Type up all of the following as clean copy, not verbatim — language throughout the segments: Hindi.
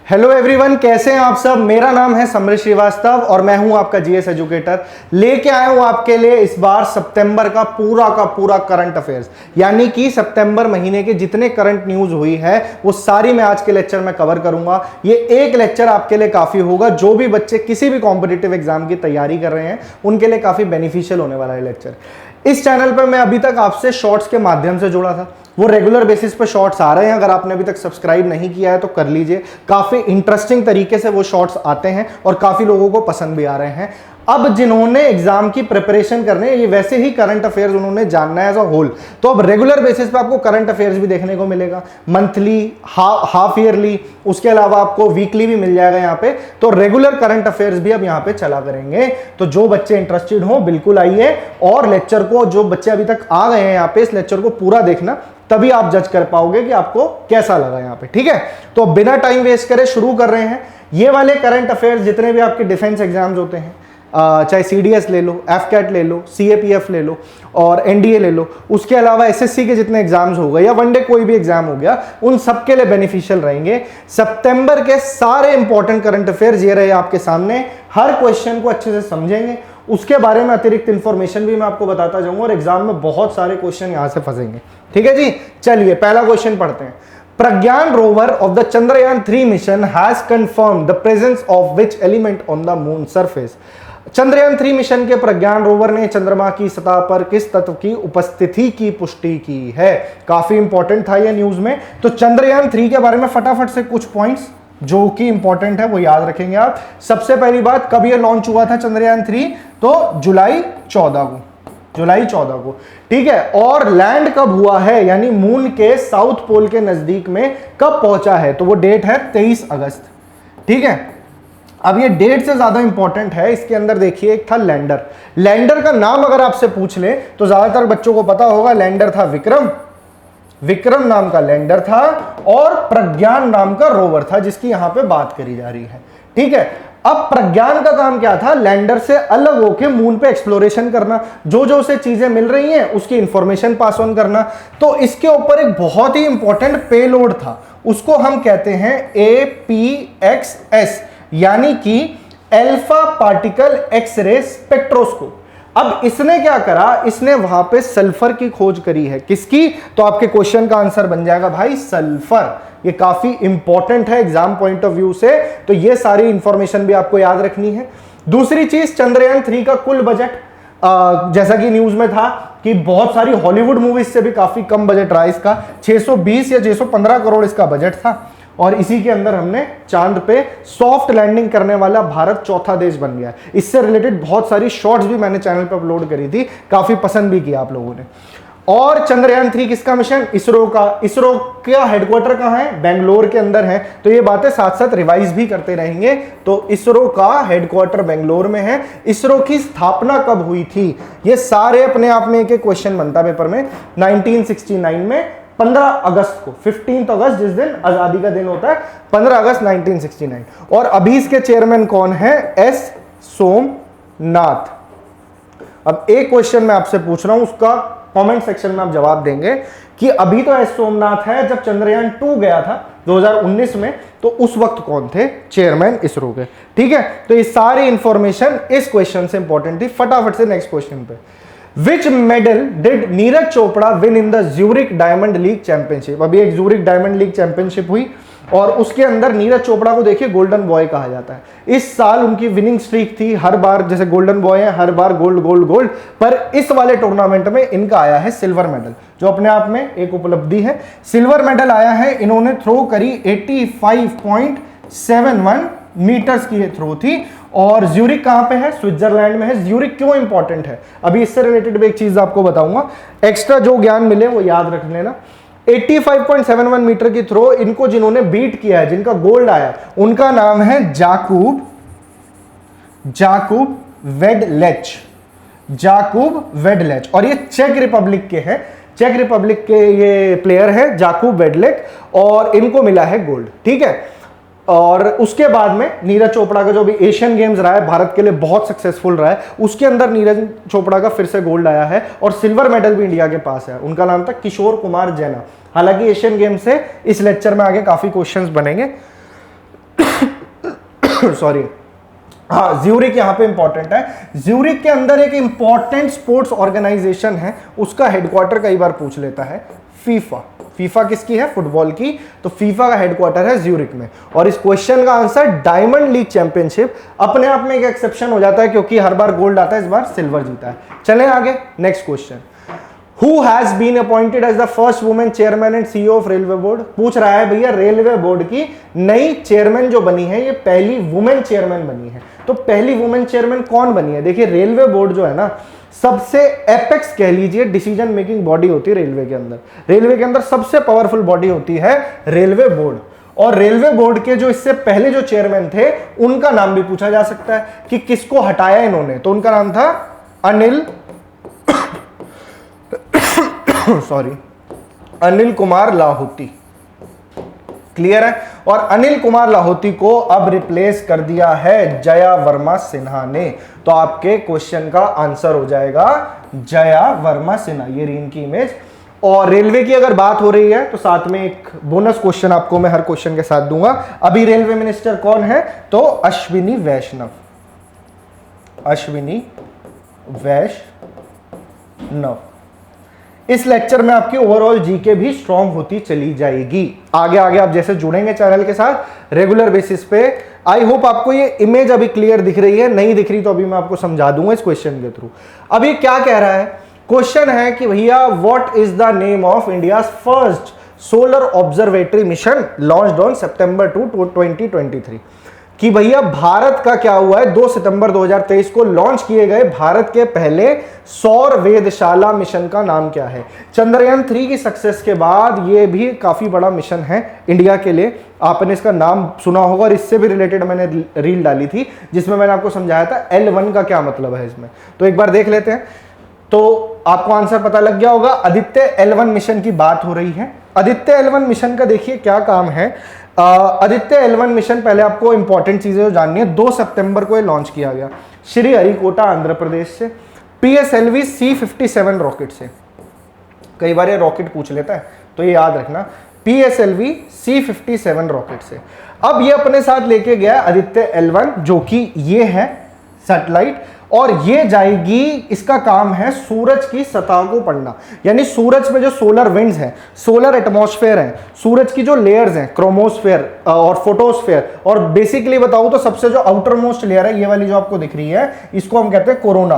हेलो एवरीवन, कैसे हैं आप सब। मेरा नाम है समरेश श्रीवास्तव और मैं हूं आपका जीएस एजुकेटर। लेके आया हूं आपके लिए इस बार सितंबर का पूरा करंट अफेयर्स, यानी कि सितंबर महीने के जितने करंट न्यूज हुई है वो सारी मैं आज के लेक्चर में कवर करूंगा। ये एक लेक्चर आपके लिए काफी होगा। जो भी बच्चे किसी भी कॉम्पिटिटिव एग्जाम की तैयारी कर रहे हैं उनके लिए काफी बेनिफिशियल होने वाला है लेक्चर। इस चैनल पर मैं अभी तक आपसे शॉर्ट्स के माध्यम से जुड़ा था, वो रेगुलर बेसिस पे शॉर्ट्स आ रहे हैं। अगर आपने अभी तक सब्सक्राइब नहीं किया है तो कर लीजिए। काफी इंटरेस्टिंग तरीके से वो शॉर्ट्स आते हैं और काफी लोगों को पसंद भी आ रहे हैं। अब जिन्होंने एग्जाम की प्रिपरेशन करने, ये वैसे ही करंट अफेयर्स उन्होंने जानना है एज अ होल, तो अब रेगुलर बेसिस पे आपको करंट अफेयर्स भी देखने को मिलेगा, मंथली, हाफ ईयरली, उसके अलावा आपको वीकली भी मिल जाएगा यहाँ पे। तो रेगुलर करंट अफेयर्स भी अब यहाँ पे चला करेंगे। तो जो बच्चे इंटरेस्टेड हो बिल्कुल आइए और लेक्चर को, जो बच्चे अभी तक आ गए हैं यहाँ पे, इस लेक्चर को पूरा देखना, तभी आप जज कर पाओगे कि आपको कैसा लगा यहाँ पे। ठीक है, तो बिना टाइम वेस्ट करे शुरू कर रहे हैं। ये वाले करंट अफेयर्स जितने भी आपके डिफेंस एग्जाम्स होते हैं, चाहे सीडीएस ले लो, एफकैट ले लो, सीएपीएफ ले लो और एनडीए ले लो, उसके अलावा एसएससी के जितने एग्जाम्स हो गए या वनडे कोई भी एग्जाम हो गया, उन सबके लिए बेनिफिशियल रहेंगे। सितंबर के सारे इंपॉर्टेंट करंट अफेयर्स ये रहे आपके सामने। हर क्वेश्चन को अच्छे से समझेंगे, उसके बारे में अतिरिक्त इंफॉर्मेशन भी मैं आपको बताता जाऊंगा और एग्जाम में बहुत सारे क्वेश्चन यहां से फंसेंगे। ठीक है जी, चलिए पहला क्वेश्चन पढ़ते हैं। Pragyan rover of the Chandrayaan 3 mission has confirmed the presence of which element on the moon surface. Chandrayaan 3 mission के प्रज्ञान रोवर ने चंद्रमा की सतह पर किस तत्व की उपस्थिति की पुष्टि की है। काफी इंपॉर्टेंट था ये न्यूज में। तो चंद्रयान 3 के बारे में फटाफट से कुछ पॉइंट्स जो कि इंपॉर्टेंट है वो याद रखेंगे आप। सबसे पहली बात, कब ये लॉन्च हुआ था चंद्रयान 3? तो जुलाई 14 को। ठीक है, और लैंड कब हुआ है, यानी मून के साउथ पोल के नजदीक में कब पहुंचा है? तो वो डेट है 23 अगस्त। ठीक है, अब ये डेट से ज्यादा इंपॉर्टेंट है, इसके अंदर देखिए एक था लैंडर। लैंडर का नाम अगर आपसे पूछ ले तो ज्यादातर बच्चों को पता होगा, लैंडर था विक्रम नाम का लैंडर था और प्रज्ञान नाम का रोवर था जिसकी यहां पे बात करी जा रही है। ठीक है, अब प्रज्ञान का काम क्या था? लैंडर से अलग होकर मून पे एक्सप्लोरेशन करना, जो जो उसे चीजें मिल रही हैं उसकी इंफॉर्मेशन पास ऑन करना। तो इसके ऊपर एक बहुत ही इंपॉर्टेंट पेलोड था, उसको हम कहते हैं APXS, यानी कि अल्फा पार्टिकल एक्सरे स्पेक्ट्रोस्कोप। अब इसने क्या करा, इसने वहां पे सल्फर की खोज करी है। किसकी? तो आपके क्वेश्चन का आंसर बन जाएगा भाई सल्फर। ये काफी इंपॉर्टेंट है एग्जाम पॉइंट ऑफ व्यू से, तो ये सारी इंफॉर्मेशन भी आपको याद रखनी है। दूसरी चीज, चंद्रयान 3 का कुल बजट, जैसा कि न्यूज में था कि बहुत सारी हॉलीवुड मूवीज से भी काफी कम बजट रहा इसका, 620 या 615 करोड़ इसका बजट था। और इसी के अंदर हमने चांद पे सॉफ्ट लैंडिंग करने वाला भारत चौथा देश बन गया। इससे रिलेटेड बहुत सारी शॉर्ट्स भी मैंने चैनल पे अपलोड करी थी, काफी पसंद भी किया आप लोगों ने। और चंद्रयान 3 किसका मिशन? इसरो का। इसरो का हेडक्वार्टर कहां है? बेंगलोर के अंदर है। तो ये बातें साथ साथ रिवाइज भी करते रहेंगे। तो इसरो का हेडक्वार्टर बेंगलोर में है। इसरो की स्थापना कब हुई थी? ये सारे अपने आप में एक एक क्वेश्चन बनता पेपर में। 1969 में 15 अगस्त को, 15 अगस्त जिस दिन आजादी का दिन होता है, 15 अगस्त 1969। और अभी इसके चेयरमैन कौन है? एस सोमनाथ। अब एक क्वेश्चन मैं आपसे पूछ रहा हूं, उसका कमेंट सेक्शन में आप जवाब देंगे कि अभी तो एस सोमनाथ है, जब चंद्रयान 2 गया था 2019 में, तो उस वक्त कौन थे चेयरमैन इसरो के? ठीक है, तो ये सारी इंफॉर्मेशन इस क्वेश्चन से इंपॉर्टेंट थी। फटाफट से नेक्स्ट क्वेश्चन पे। Which medal did Neeraj Chopra win in the Zurich Diamond League Championship? अभी एक Zurich Diamond League Championship हुई और उसके अंदर नीरज चोपड़ा को देखिए गोल्डन बॉय कहा जाता है। इस साल उनकी विनिंग स्ट्रीक थी, हर बार जैसे गोल्डन बॉय है हर बार गोल्ड गोल्ड गोल्ड, पर इस वाले टूर्नामेंट में इनका आया है सिल्वर मेडल, जो अपने आप में एक उपलब्धि है। सिल्वर मेडल आया है, इन्होंने थ्रो करी 85.71 मीटर्स की थ्रो थी। और ज्यूरिक कहां पे है? स्विट्जरलैंड में है। ज्यूरिक क्यों इंपॉर्टेंट है, अभी इससे रिलेटेड भी एक चीज आपको बताऊंगा। एक्स्ट्रा जो ज्ञान मिले वो याद रख लेना। 85.71 मीटर की थ्रो, इनको जिन्होंने बीट किया है, जिनका गोल्ड आया, उनका नाम है जाकूब वेडलेच। और ये चेक रिपब्लिक के हैं, चेक रिपब्लिक के ये प्लेयर है जाकूब वेडलेक, और इनको मिला है गोल्ड। ठीक है, और उसके बाद में नीरज चोपड़ा का जो भी एशियन गेम्स रहा है भारत के लिए बहुत सक्सेसफुल रहा है, उसके अंदर नीरज चोपड़ा का फिर से गोल्ड आया है और सिल्वर मेडल भी इंडिया के पास है। उनका नाम था किशोर कुमार जैना। हालांकि एशियन गेम से इस लेक्चर में आगे काफी क्वेश्चंस बनेंगे। सॉरी, हाँ, ज्यूरिक यहाँ पे इंपॉर्टेंट है। ज्यूरिक के अंदर एक इंपॉर्टेंट स्पोर्ट्स ऑर्गेनाइजेशन है, उसका हेडक्वार्टर कई बार पूछ लेता है फीफा। फीफा किसकी है? फुटबॉल की। तो फीफा का हेडक्वार्टर है ज्यूरिक में। और इस क्वेश्चन का आंसर डायमंड लीग चैंपियनशिप। अपने आप में एक एक्सेप्शन हो जाता है क्योंकि हर बार गोल्ड आता है, इस बार सिल्वर जीता है। चलें आगे, next question. Who has been appointed as the first woman chairman and CEO of railway board? पूछ रहा है भैया रेलवे बोर्ड की नई चेयरमैन जो बनी है, ये पहली वुमेन चेयरमैन बनी है। तो पहली वुमेन चेयरमैन कौन बनी है? देखिए रेलवे बोर्ड जो है ना, सबसे एपेक्स कह लीजिए डिसीजन मेकिंग बॉडी होती है रेलवे के अंदर। रेलवे के अंदर सबसे पावरफुल बॉडी होती है रेलवे बोर्ड। और रेलवे बोर्ड के जो इससे पहले जो चेयरमैन थे, उनका नाम भी पूछा जा सकता है कि किसको हटाया इन्होंने। तो उनका नाम था अनिल सॉरी, अनिल कुमार लाहौती। क्लियर है? और अनिल कुमार लाहौती को अब रिप्लेस कर दिया है जया वर्मा सिन्हा ने। तो आपके क्वेश्चन का आंसर हो जाएगा जया वर्मा सिन्हा। ये रही इनकी इमेज। और रेलवे की अगर बात हो रही है तो साथ में एक बोनस क्वेश्चन आपको मैं हर क्वेश्चन के साथ दूंगा। अभी रेलवे मिनिस्टर कौन है? तो अश्विनी वैष्णव। अश्विनी वैष्णव। इस लेक्चर में आपकी ओवरऑल जीके भी स्ट्रांग होती चली जाएगी। आगे आगे आप जैसे जुड़ेंगे चैनल के साथ रेगुलर बेसिस पे, आई होप आपको ये इमेज अभी क्लियर दिख रही है। नहीं दिख रही तो अभी मैं आपको समझा दूंगा इस क्वेश्चन के थ्रू। अभी क्या कह रहा है? क्वेश्चन है कि भैया what is the name of India first solar observatory mission launched on सितंबर 2, 2023। कि भैया भारत का क्या हुआ है? 2 सितंबर 2023 को लॉन्च किए गए भारत के पहले सौर वेधशाला मिशन का नाम क्या है? चंद्रयान 3 की सक्सेस के बाद ये भी काफी बड़ा मिशन है इंडिया के लिए। आपने इसका नाम सुना होगा और इससे भी रिलेटेड मैंने रील डाली थी जिसमें मैंने आपको समझाया था L1 का क्या मतलब है इसमें। तो एक बार देख लेते हैं तो आपको आंसर पता लग गया होगा। आदित्य L1 मिशन की बात हो रही है। आदित्य L1 मिशन का देखिए क्या काम है। आदित्य L1 मिशन, पहले आपको इंपॉर्टेंट चीजें जो जाननी है, 2 सितंबर को ये लॉन्च किया गया श्री हरिकोटा आंध्र प्रदेश से PSLV C57 रॉकेट से। कई बार ये रॉकेट पूछ लेता है तो ये याद रखना, PSLV C57 रॉकेट से। अब ये अपने साथ लेके गया आदित्य L1 जो कि ये है सैटेलाइट, और ये जाएगी, इसका काम है सूरज की सतह को पढ़ना। यानी सूरज में जो सोलर विंड्स हैं, सोलर एटमॉस्फेयर है, सूरज की जो लेयर्स हैं, क्रोमोस्फेयर और फोटोस्फेयर, और बेसिकली बताऊं तो सबसे जो आउटर मोस्ट लेयर है, ये वाली जो आपको दिख रही है, इसको हम कहते हैं कोरोना।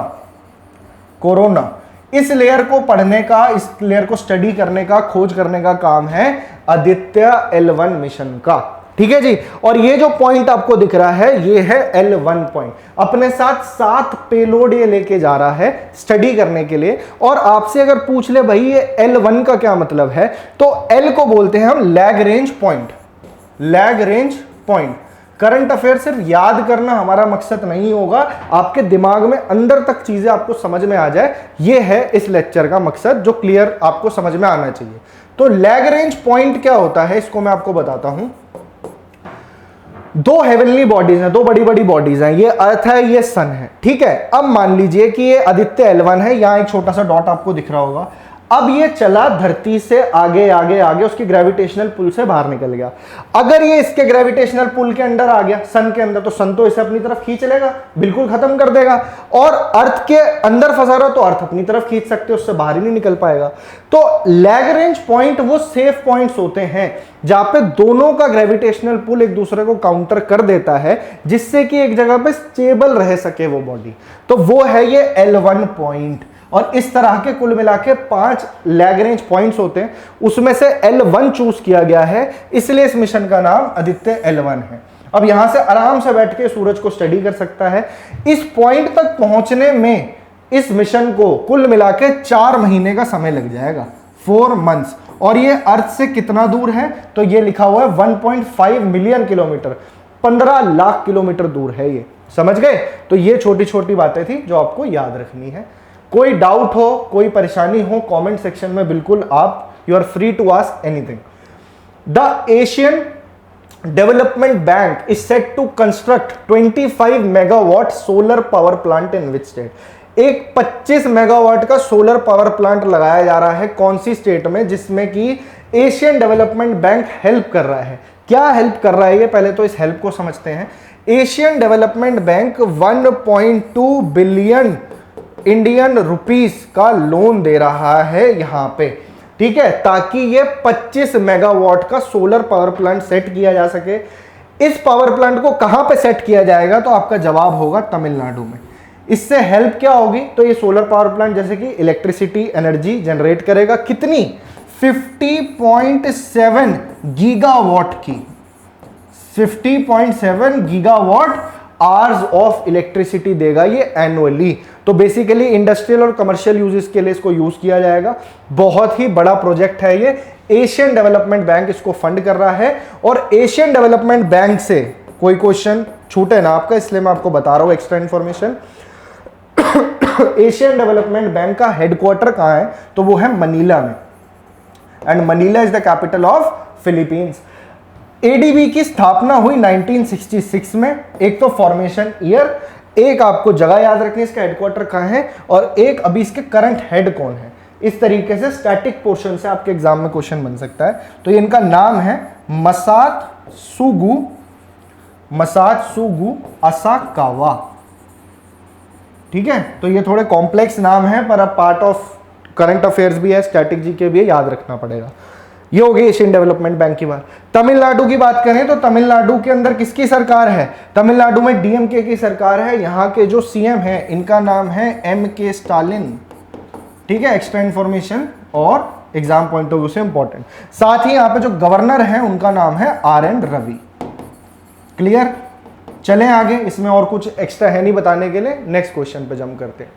कोरोना, इस लेयर को पढ़ने का, इस लेयर को स्टडी करने का, खोज करने का काम है आदित्य L1 मिशन का। ठीक है जी। और ये जो पॉइंट आपको दिख रहा है, ये है L1 पॉइंट। अपने साथ 7 पेलोड ये लेके जा रहा है स्टडी करने के लिए। और आपसे अगर पूछ ले भाई ये L1 का क्या मतलब है, तो L को बोलते हैं हम lag range point. Lag range point. Current affair सिर्फ याद करना हमारा मकसद नहीं होगा, आपके दिमाग में अंदर तक चीजें आपको समझ में आ जाए, ये है इस लेक्चर का मकसद, जो क्लियर आपको समझ में आना चाहिए। तो लैग रेंज पॉइंट क्या होता है, इसको मैं आपको बताता हूं। 2 हेवनली बॉडीज हैं, 2 बड़ी बड़ी बॉडीज हैं, ये अर्थ है, ये सन है। ठीक है। अब मान लीजिए कि ये आदित्य L1 है, यहां एक छोटा सा डॉट आपको दिख रहा होगा। अब ये चला धरती से आगे आगे आगे, उसकी ग्रेविटेशनल पुल से बाहर निकल गया। अगर ये इसके ग्रेविटेशनल पुल के अंदर आ गया, सन के अंदर, तो सन तो इसे अपनी तरफ खींच लेगा, बिल्कुल खत्म कर देगा। और अर्थ के अंदर फंसा रहा तो अर्थ अपनी तरफ खींच सकते, उससे बाहर ही नहीं निकल पाएगा। तो लैग रेंज पॉइंट वो सेफ पॉइंट्स होते हैं जहां पे दोनों का ग्रेविटेशनल पुल एक दूसरे को काउंटर कर देता है, जिससे कि एक जगह पे स्टेबल रह सके वो बॉडी। तो वो है ये L1 पॉइंट। और इस तरह के कुल मिला के 5 लैग रेंज पॉइंट्स होते हैं, उसमें से L1 चूज किया गया है, इसलिए इस मिशन का नाम आदित्य L1 है। अब यहां से आराम से बैठ के सूरज को स्टडी कर सकता है। इस पॉइंट तक पहुंचने में इस मिशन को कुल मिला के 4 महीने का समय लग जाएगा, 4 मंथ्स। और ये अर्थ से कितना दूर है, तो ये लिखा हुआ है 1.5 मिलियन किलोमीटर, 15 लाख किलोमीटर दूर है ये। समझ गए? तो ये छोटी छोटी बातें थी जो आपको याद रखनी है। कोई डाउट हो, कोई परेशानी हो, कमेंट सेक्शन में बिल्कुल आप, you are free to ask anything. The Asian Development Bank is set to construct 25 megawatt solar power plant in which state? एक 25 मेगावाट का सोलर पावर प्लांट लगाया जा रहा है कौन सी स्टेट में, जिसमें कि एशियन डेवलपमेंट बैंक हेल्प कर रहा है? क्या हेल्प कर रहा है ये, पहले तो इस हेल्प को समझते हैं। Asian Development bank 1.2 billion Indian rupees का लोन दे रहा है यहां पे, ठीक है, ताकि ये 25 मेगावाट का सोलर पावर प्लांट सेट किया जा सके। इस पावर प्लांट को कहां पे सेट किया जाएगा? तो आपका जवाब होगा तमिलनाडु में। इससे हेल्प क्या होगी? तो ये सोलर पावर प्लांट जैसे कि इलेक्ट्रिसिटी एनर्जी जनरेट करेगा, कितनी? 50.7 गीगावाट की, 50.7 गीगावाट आवर्स ऑफ इलेक्ट्रिसिटी देगा ये एनुअली। तो बेसिकली इंडस्ट्रियल और कमर्शियल यूजेस के लिए इसको यूज किया जाएगा। बहुत ही बड़ा प्रोजेक्ट है ये, एशियन डेवलपमेंट बैंक इसको फंड कर रहा है। और एशियन डेवलपमेंट बैंक से कोई क्वेश्चन छूटे ना आपका, इसलिए मैं आपको बता रहा हूं extra information. Asian Development bank का हेडक्वार्टर कहां है? तो वो है मनीला में, and Manila is the capital of Philippines. ADB की स्थापना हुई 1966 में। एक तो फॉर्मेशन ईयर, एक आपको जगह याद रखनी इसका हेडक्वार्टर कहां है, और एक अभी इसके करंट हेड कौन है। इस तरीके से स्टैटिक पोर्शन से आपके एग्जाम में क्वेश्चन बन सकता है। तो इनका नाम है मसात्सुगु असाकावा, ठीक है। तो ये थोड़े कॉम्प्लेक्स नाम है, पर अब पार्ट ऑफ करंट अफेयर्स भी है, स्टैटिक जी के भी है, याद रखना पड़ेगा। ये हो गई एशियन डेवलपमेंट बैंक की बात। तमिलनाडु की बात करें तो तमिलनाडु के अंदर किसकी सरकार है? तमिलनाडु में डीएमके की सरकार है। यहाँ के जो सीएम है इनका नाम है एमके स्टालिन, ठीक है। एक्स्ट्रा इंफॉर्मेशन और एग्जाम पॉइंट ऑफ व्यू से इंपॉर्टेंट। साथ ही यहाँ पे जो गवर्नर है उनका नाम है आर.एन. रवि। क्लियर? चलें आगे, इसमें और कुछ एक्स्ट्रा है नहीं बताने के लिए। नेक्स्ट क्वेश्चन पे जंप करते हैं।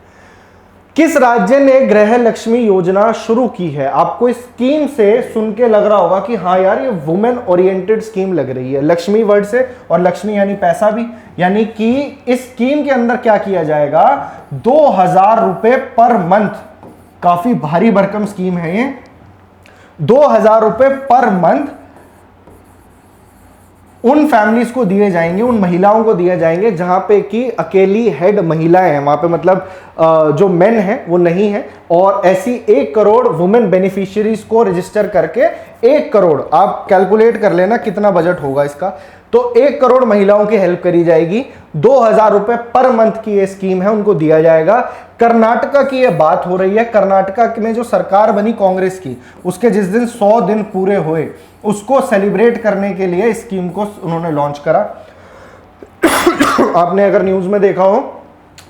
किस राज्य ने गृह लक्ष्मी योजना शुरू की है? आपको इस स्कीम से सुन के लग रहा होगा कि हाँ यार ये वुमेन ओरिएंटेड स्कीम लग रही है, लक्ष्मी वर्ड से, और लक्ष्मी यानी पैसा भी, यानी कि इस स्कीम के अंदर क्या किया जाएगा? 2000 रुपए पर मंथ, काफी भारी भरकम स्कीम है ये। 2000 रुपए पर मंथ उन फैमिलीज को दिए जाएंगे, उन महिलाओं को दिए जाएंगे जहां पे कि अकेली हेड महिलाएं हैं, वहां पे मतलब जो मेन है वो नहीं है। और ऐसी 1 करोड़ वुमेन बेनिफिशियरीज को रजिस्टर करके 1 करोड़, आप कैलकुलेट कर लेना कितना बजट होगा इसका, तो 1 करोड़ महिलाओं की हेल्प करी जाएगी। 2000 रुपए पर मंथ की ये स्कीम है, उनको दिया जाएगा। कर्नाटका की ये बात हो रही है। कर्नाटका में जो सरकार बनी कांग्रेस की, उसके जिस दिन 100 दिन पूरे हुए, उसको सेलिब्रेट करने के लिए इस स्कीम को उन्होंने लॉन्च करा। आपने अगर न्यूज में देखा हो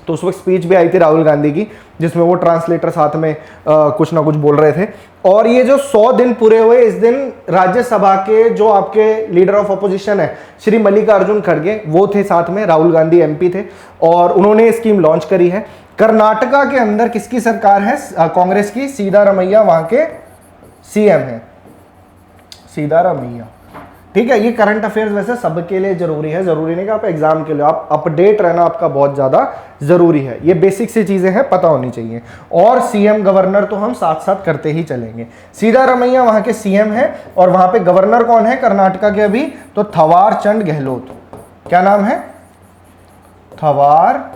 तो उस वक्त स्पीच भी आई थी राहुल गांधी की, जिसमें वो ट्रांसलेटर साथ में कुछ ना कुछ बोल रहे थे। और ये जो 100 दिन पूरे हुए, इस दिन राज्यसभा के जो आपके लीडर ऑफ अपोजिशन है श्री मल्लिकार्जुन खड़गे, वो थे साथ में, राहुल गांधी एमपी थे, और उन्होंने स्कीम लॉन्च करी है। कर्नाटका के अंदर किसकी सरकार है? कांग्रेस की। सीतारमैया वहां के सीएम है, सीतारमैया, ठीक है। ये करंट अफेयर्स वैसे सबके लिए जरूरी है, जरूरी नहीं कि आप एग्जाम के लिए, आप अपडेट रहना आपका बहुत ज्यादा जरूरी है। ये बेसिक सी चीजें हैं, पता होनी चाहिए। और सीएम गवर्नर तो हम साथ साथ करते ही चलेंगे। सीतारमैया वहां के सीएम है, और वहां पे गवर्नर कौन है कर्नाटका के अभी? तो थवार चंद गहलोत। क्या नाम है? थवार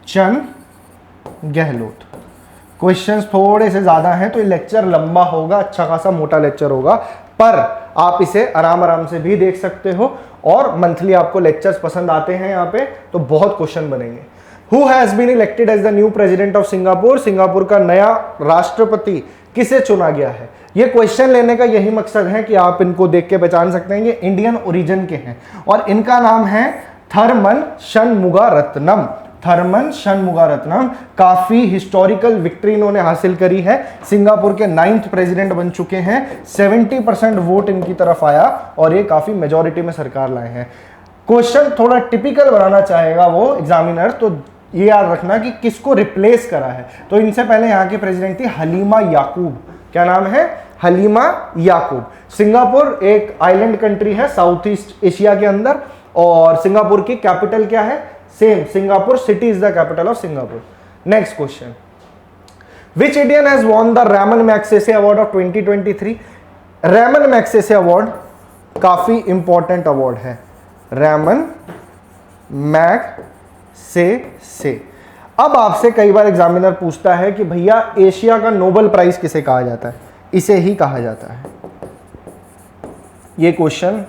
चंद गहलोत। क्वेश्चंस थोड़े से ज्यादा हैं तो ये लेक्चर लंबा होगा, अच्छा खासा मोटा लेक्चर होगा, पर आप इसे आराम आराम से भी देख सकते हो। और मंथली आपको लेक्चर्स पसंद आते हैं यहाँ पे, तो बहुत क्वेश्चन बनेंगे। Who has been elected as the new president of Singapore? Singapore का नया राष्ट्रपति किसे चुना गया है? ये क्वेश्चन लेने का यही मकसद है कि आप इनको देख के पहचान सकते हैं। ये इंडियन ओरिजिन के हैं और इनका नाम है थरमन शनमुगारत्नम। थरमन शनमुगारत्नम काफी हिस्टोरिकल विक्ट्री इन्होंने हासिल करी है। सिंगापुर के 9th प्रेसिडेंट बन चुके हैं। 70% वोट इनकी तरफ आया और ये काफी मेजॉरिटी में सरकार लाए हैं। क्वेश्चन थोड़ा टिपिकल बनाना चाहेगा वो एग्जामिनर, तो ये याद रखना कि किसको रिप्लेस करा है। तो इनसे पहले यहाँ की प्रेसिडेंट थी हलीमा याकूब। क्या नाम है? हलीमा याकूब। सिंगापुर एक आइलैंड कंट्री है साउथ ईस्ट एशिया के अंदर, और सिंगापुर की कैपिटल क्या है? Same, Singapore city is the capital of Singapore. Next question, which Indian has won the Ramon Magsaysay award of 2023? Ramon Magsaysay award काफी इंपॉर्टेंट अवार्ड है, रैमन मैगसेसे। अब आपसे कई बार एग्जामिनर पूछता है कि भैया एशिया का नोबेल प्राइज किसे कहा जाता है? इसे ही कहा जाता है। ये क्वेश्चन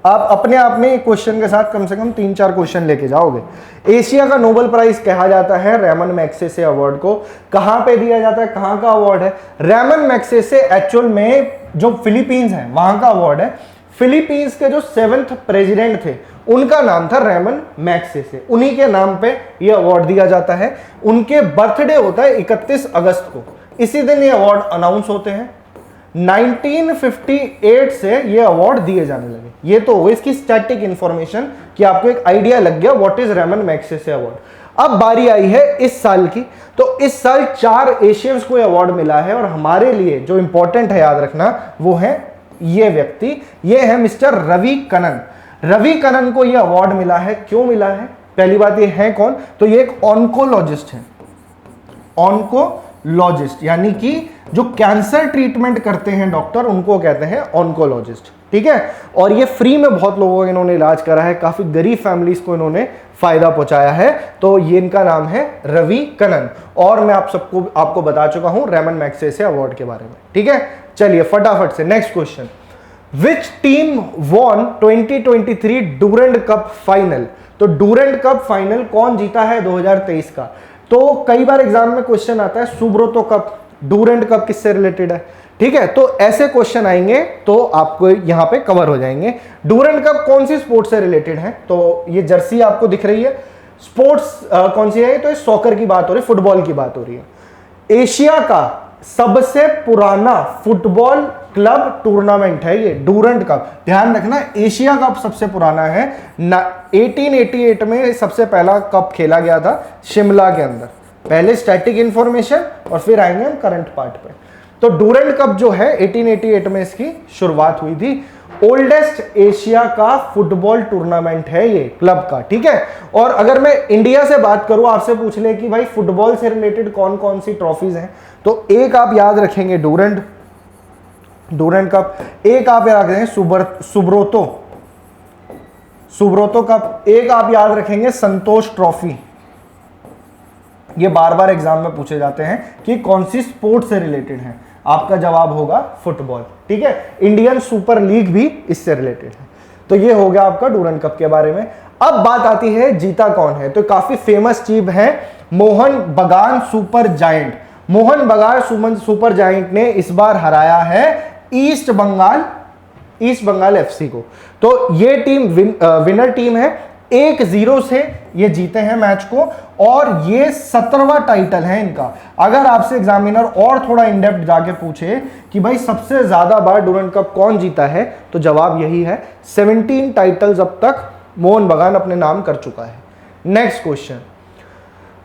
आप अपने आप में एक क्वेश्चन के साथ कम से कम 3-4 क्वेश्चन लेके जाओगे। एशिया का नोबेल प्राइज कहा जाता है रैमन मैगसेसे अवार्ड को। कहां पे दिया जाता है, कहां का अवार्ड है? रैमन मैगसेसे एक्चुअल में जो फिलीपींस है वहां का अवार्ड है। फिलीपींस के जो 7th प्रेसिडेंट थे उनका नाम था रैमन मैगसेसे, उन्हीं के नाम पे ये अवार्ड दिया जाता है। उनके बर्थडे होता है 31 अगस्त को, इसी दिन ये अवार्ड अनाउंस होते हैं। 1958 से ये अवार्ड दिए जाने लगे। ये तो इसकी स्टैटिक इंफॉर्मेशन कि आपको एक आइडिया लग गया what is Ramon Magsaysay award. अब बारी आई है इस साल की, तो इस साल 4 एशियंस को अवार्ड मिला है और हमारे लिए जो इंपॉर्टेंट है याद रखना वो है ये व्यक्ति, ये है मिस्टर रवि कनन। रवि कनन को ये अवार्ड मिला है। क्यों मिला है? पहली बात ये है कौन, तो ये एक ऑन्कोलॉजिस्ट है। ऑन्कोलॉजिस्ट यानी कि जो कैंसर ट्रीटमेंट करते हैं डॉक्टर, उनको कहते हैं ऑन्कोलॉजिस्ट, ठीक है। और ये फ्री में बहुत लोगों का इन्होंने इलाज करा है, काफी गरीब फैमिलीज को इन्होंने फायदा पहुंचाया है। तो ये इनका नाम है रवि कनन, और मैं आपको बता चुका हूं रैमन मैगसेसे अवार्ड के बारे में, ठीक है। चलिए फटाफट से next question. Which team von 2023 Durand cup final? तो डूरेंट कप फाइनल कौन जीता है 2023 का? तो कई बार एग्जाम में क्वेश्चन आता है सुब्रोतो कप, डूरेंट कप किससे रिलेटेड है, ठीक है। तो ऐसे क्वेश्चन आएंगे तो आपको यहां पे कवर हो जाएंगे। डूरेंट कप कौन सी स्पोर्ट्स से रिलेटेड है? तो ये जर्सी आपको दिख रही है, स्पोर्ट्स कौन सी है? तो सॉकर की बात हो रही है, फुटबॉल की बात हो रही है। एशिया का सबसे पुराना फुटबॉल क्लब टूर्नामेंट है ये डूरेंट कप। ध्यान रखना, एशिया कप सबसे पुराना है। 1888 में सबसे पहला कप खेला गया था शिमला के अंदर। पहले स्टैटिक इंफॉर्मेशन और फिर आएंगे हम करंट पार्ट पे। तो डूरेंट कप जो है 1888 में इसकी शुरुआत हुई थी। ओल्डेस्ट एशिया का फुटबॉल टूर्नामेंट है ये क्लब का, ठीक है। और अगर मैं इंडिया से बात करूं, आपसे पूछ ले कि भाई फुटबॉल से रिलेटेड कौन कौन सी ट्रॉफीज हैं, तो एक आप याद रखेंगे डूरेंट कप, एक आप याद रखेंगे सुब्रोतो कप, एक आप याद रखेंगे संतोष ट्रॉफी। ये बार बार एग्जाम में पूछे जाते हैं कि कौन सी स्पोर्ट से रिलेटेड है, आपका जवाब होगा फुटबॉल, ठीक है। इंडियन सुपर लीग भी इससे रिलेटेड है। तो ये हो गया आपका डूरेंट कप के बारे में। अब बात आती है जीता कौन है, तो काफी फेमस टीम है मोहन बगान सुपर जायंट। मोहन बगान सुपर जायंट ने इस बार हराया है ईस्ट बंगाल एफसी को। तो ये टीम विनर टीम है, 1-0 से ये जीते हैं मैच को, और ये 17वां टाइटल है इनका। अगर आपसे एग्जामिनर और थोड़ा इनडेप्थ जाके पूछे कि भाई सबसे ज्यादा बार डूरेंट कप कौन जीता है, तो जवाब यही है, 17 टाइटल्स अब तक मोहन बगान अपने नाम कर चुका है। Next question,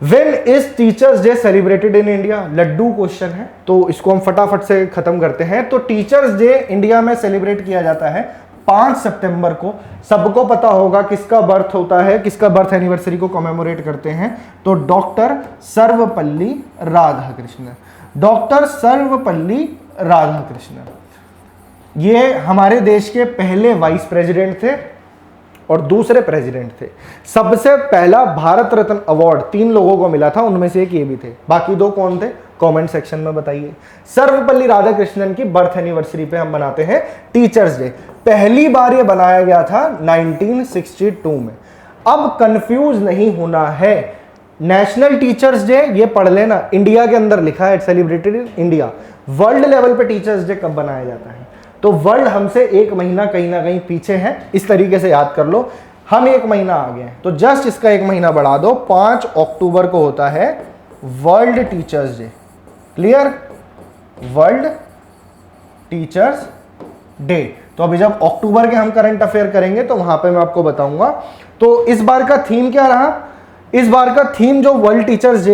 when is teachers day celebrated in India? लड्डू क्वेश्चन है, तो इसको हम फटाफट से खत्म करते हैं। तो टीचर्स डे इंडिया में सेलिब्रेट किया जाता है 5 सितंबर को। सबको पता होगा किसका बर्थ होता है, किसका बर्थ एनिवर्सरी को कमेमोरेट करते हैं, तो डॉक्टर सर्वपल्ली राधाकृष्णन। डॉक्टर सर्वपल्ली राधाकृष्णन ये हमारे देश के पहले वाइस प्रेसिडेंट थे और दूसरे प्रेसिडेंट थे। सबसे पहला भारत रत्न अवार्ड 3 लोगों को मिला था, उनमें से एक ये भी थे। बाकी 2 कौन थे, कमेंट सेक्शन में बताइए। सर्वपल्ली राधाकृष्णन की बर्थ एनिवर्सरी पे हम बनाते हैं टीचर्स डे। पहली बार ये बनाया गया था 1962 में। अब कंफ्यूज नहीं होना है, नेशनल टीचर्स डे ये पढ़ लेना, इंडिया के अंदर लिखा है celebrated in India. World level पे टीचर्स डे कब बनाया जाता है, तो वर्ल्ड हमसे 1 महीना कहीं ना कहीं पीछे है, इस तरीके से याद कर लो। हम 1 महीना आगे हैं, तो जस्ट इसका 1 महीना बढ़ा दो, 5 अक्टूबर को होता है world teachers day. Clear, world teachers day. तो अभी जब अक्टूबर के हम करंट अफेयर करेंगे तो वहां पे मैं आपको बताऊंगा। तो इस बार का थीम क्या रहा, इस बार का थीम जो वर्ल्ड टीचर्स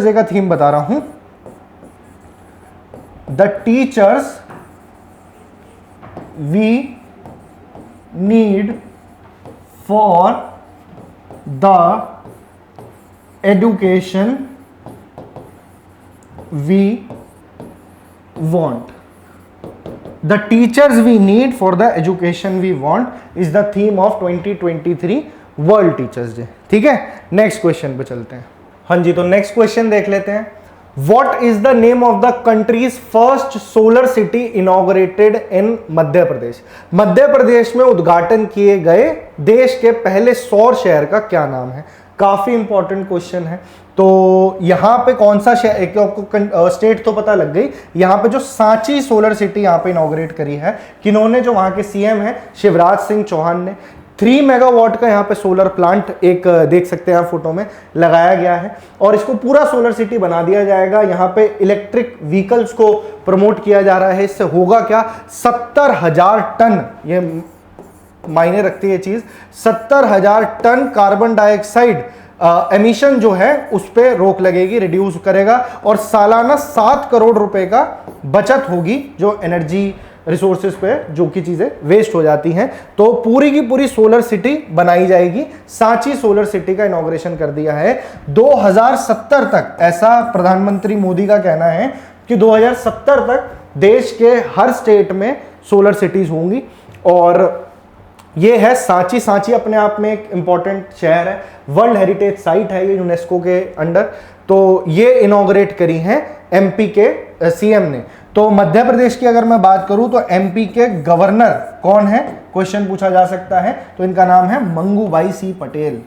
डे का थीम बता रहा हूं, the teachers we need for the education we want. The teachers we need for the education we want is the theme of 2023 world teachers day. ठीक है, नेक्स्ट क्वेश्चन पे चलते हैं। हाँ जी, तो नेक्स्ट क्वेश्चन देख लेते हैं। What is the name of the country's first solar city inaugurated in Madhya Pradesh? Madhya Pradesh में उद्घाटन किए गए देश के पहले सौर शहर का क्या नाम है? काफी इंपॉर्टेंट क्वेश्चन है। तो यहां पे कौन सा शहर, स्टेट तो पता लग गई। यहां पे जो सांची सोलर सिटी यहां पे इनॉग्रेट करी है, किन्होंने, जो वहां के सीएम है शिवराज सिंह चौहान ने। 3 मेगावाट का यहाँ पे सोलर प्लांट एक देख सकते हैं आप फोटो में लगाया गया है, और इसको पूरा सोलर सिटी बना दिया जाएगा। यहाँ पे इलेक्ट्रिक व्हीकल्स को प्रमोट किया जा रहा है। इससे होगा क्या, 70,000 टन, ये मायने रखती है चीज, 70,000 टन कार्बन डाइऑक्साइड एमिशन जो है उस पर रोक लगेगी, रिड्यूस करेगा, और सालाना 7 करोड़ रुपए का बचत होगी जो एनर्जी रिसोर्सेज पे जो की चीजें वेस्ट हो जाती हैं। तो पूरी की पूरी सोलर सिटी बनाई जाएगी। सांची सोलर सिटी का इनॉग्रेशन कर दिया है 2070 तक। ऐसा प्रधानमंत्री मोदी का कहना है कि 2070 तक देश के हर स्टेट में सोलर सिटीज होंगी। और ये है सांची। सांची अपने आप में एक इंपॉर्टेंट शहर है, वर्ल्ड हेरिटेज साइट है ये यूनेस्को के अंडर। तो ये इनॉग्रेट करी है एमपी के सीएम ने। तो मध्य प्रदेश की अगर मैं बात करूं तो एमपी के गवर्नर कौन है, क्वेश्चन पूछा जा सकता है। तो इनका नाम है मंगूभाई सी पटेल,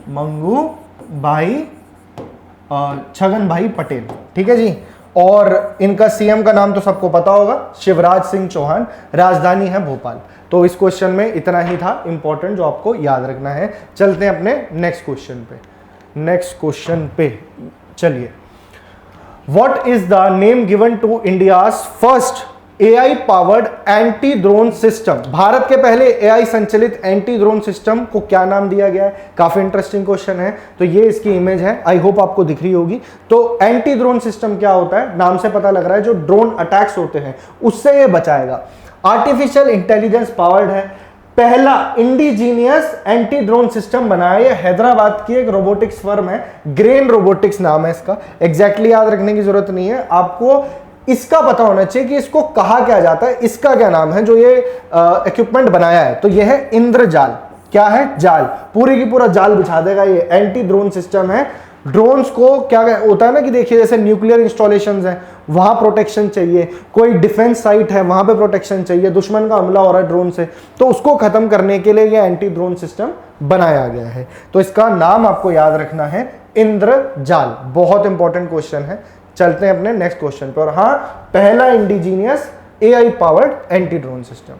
मंगूभाई छगन भाई पटेल। ठीक है जी। और इनका सीएम का नाम तो सबको पता होगा, शिवराज सिंह चौहान। राजधानी है भोपाल। तो इस क्वेश्चन में इतना ही था इंपॉर्टेंट जो आपको याद रखना है। चलते हैं अपने नेक्स्ट क्वेश्चन पे। नेक्स्ट क्वेश्चन पे चलिए। What is the name given to India's first AI powered anti drone system? Bharat के पहले AI संचालित एंटी ड्रोन सिस्टम को क्या नाम दिया गया है? काफी इंटरेस्टिंग क्वेश्चन है। तो ये इसकी इमेज है, आई होप आपको दिख रही होगी। तो एंटी ड्रोन सिस्टम क्या होता है, नाम से पता लग रहा है जो ड्रोन अटैक्स होते हैं उससे ये बचाएगा। आर्टिफिशियल इंटेलिजेंस पावर्ड है, पहला इंडिजीनियस एंटी ड्रोन सिस्टम बनाया। ये हैदराबाद की एक रोबोटिक्स फर्म है, ग्रेन रोबोटिक्स नाम है इसका। एग्जैक्टली याद रखने की जरूरत नहीं है, आपको इसका पता होना चाहिए कि इसको कहा क्या जाता है, इसका क्या नाम है जो ये इक्विपमेंट बनाया है। तो ये है इंद्रजाल। क्या है, जाल, पूरी की पूरा जाल बिछा देगा। ये एंटी ड्रोन सिस्टम है। ड्रोन्स को क्या होता है ना कि देखिए जैसे न्यूक्लियर इंस्टॉलेशंस हैं वहां प्रोटेक्शन चाहिए, कोई डिफेंस साइट है वहां पे प्रोटेक्शन चाहिए, दुश्मन का हमला हो रहा है ड्रोन से, तो उसको खत्म करने के लिए ये एंटी ड्रोन सिस्टम बनाया गया है। तो इसका नाम आपको याद रखना है इंद्रजाल। बहुत इंपॉर्टेंट क्वेश्चन है। चलते हैं अपने नेक्स्ट क्वेश्चन पर। हाँ, पहला indigenous AI powered anti drone system.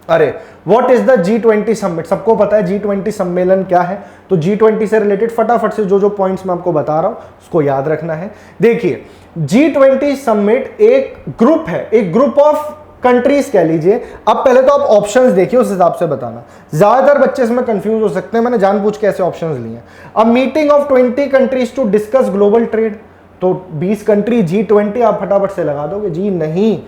अरे what is the G20 summit? सबको पता है G20 सम्मेलन क्या है। तो G20 से रिलेटेड फटाफट से जो जो पॉइंट्स मैं आपको बता रहा हूं उसको याद रखना है। देखिए, G20 समिट एक ग्रुप है, एक ग्रुप ऑफ कंट्रीज कह लीजिए। अब पहले तो आप ऑप्शंस देखिए, उस हिसाब से बताना। ज्यादातर बच्चे इसमें कंफ्यूज हो सकते हैं, मैंने जानबूझ के ऐसे ऑप्शंस लिए हैं। A meeting of 20 countries to discuss global trade. तो 20 कंट्री G20 आप फटाफट से लगा दोगे, जी नहीं।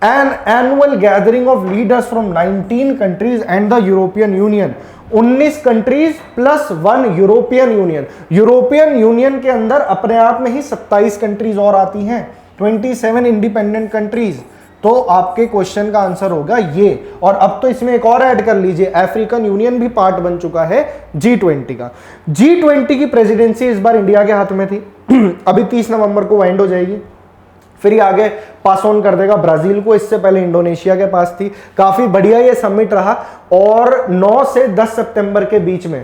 An annual gathering of leaders from 19 countries and the European Union। 19 countries plus 1 European union. European union के अंदर अपने आप में ही 27 कंट्रीज और आती हैं, 27 इंडिपेंडेंट कंट्रीज। तो आपके क्वेश्चन का आंसर होगा ये। और अब तो इसमें एक और ऐड कर लीजिए, अफ्रीकन यूनियन भी पार्ट बन चुका है G20 का। G20 की प्रेसिडेंसी इस बार इंडिया के हाथ में थी। अभी 30 नवंबर को वाइंड हो जाएगी, फिर ये आगे पास ऑन कर देगा ब्राजील को। इससे पहले इंडोनेशिया के पास थी। काफी बढ़िया ये समिट रहा। और 9 से 10 सितंबर के बीच में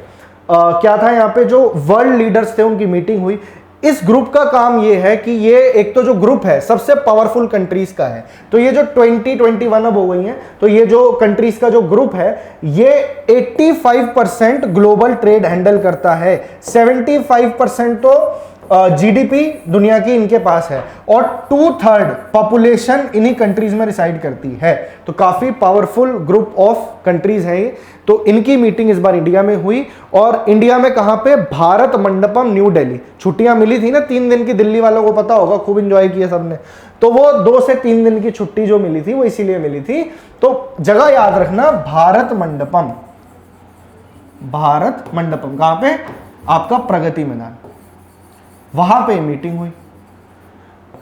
क्या था, यहाँ पे जो वर्ल्ड लीडर्स थे उनकी मीटिंग हुई। इस ग्रुप का काम ये है कि ये एक तो जो ग्रुप है सबसे पावरफुल कंट्रीज का है। तो ये जो 2021 अब हो गई हैं, तो ये जो कंट्रीज का जो ग्रुप है ये 85% ग्लोबल ट्रेड हैंडल करता है। 75% तो जीडीपी दुनिया की इनके पास है, और 2/3 पॉपुलेशन इन्हीं कंट्रीज में रिसाइड करती है। तो काफी पावरफुल ग्रुप ऑफ कंट्रीज है ये। तो इनकी मीटिंग इस बार इंडिया में हुई। और इंडिया में कहां पे, भारत मंडपम न्यू दिल्ली। छुट्टियां मिली थी ना 3 दिन की, दिल्ली वालों को पता होगा, खूब एंजॉय किया सबने। तो वो 2 से 3 दिन की छुट्टी जो मिली थी वो इसीलिए मिली थी। तो जगह याद रखना, भारत मंडपम। भारत मंडपम कहां पे, आपका प्रगति मैदान, वहां पे मीटिंग हुई।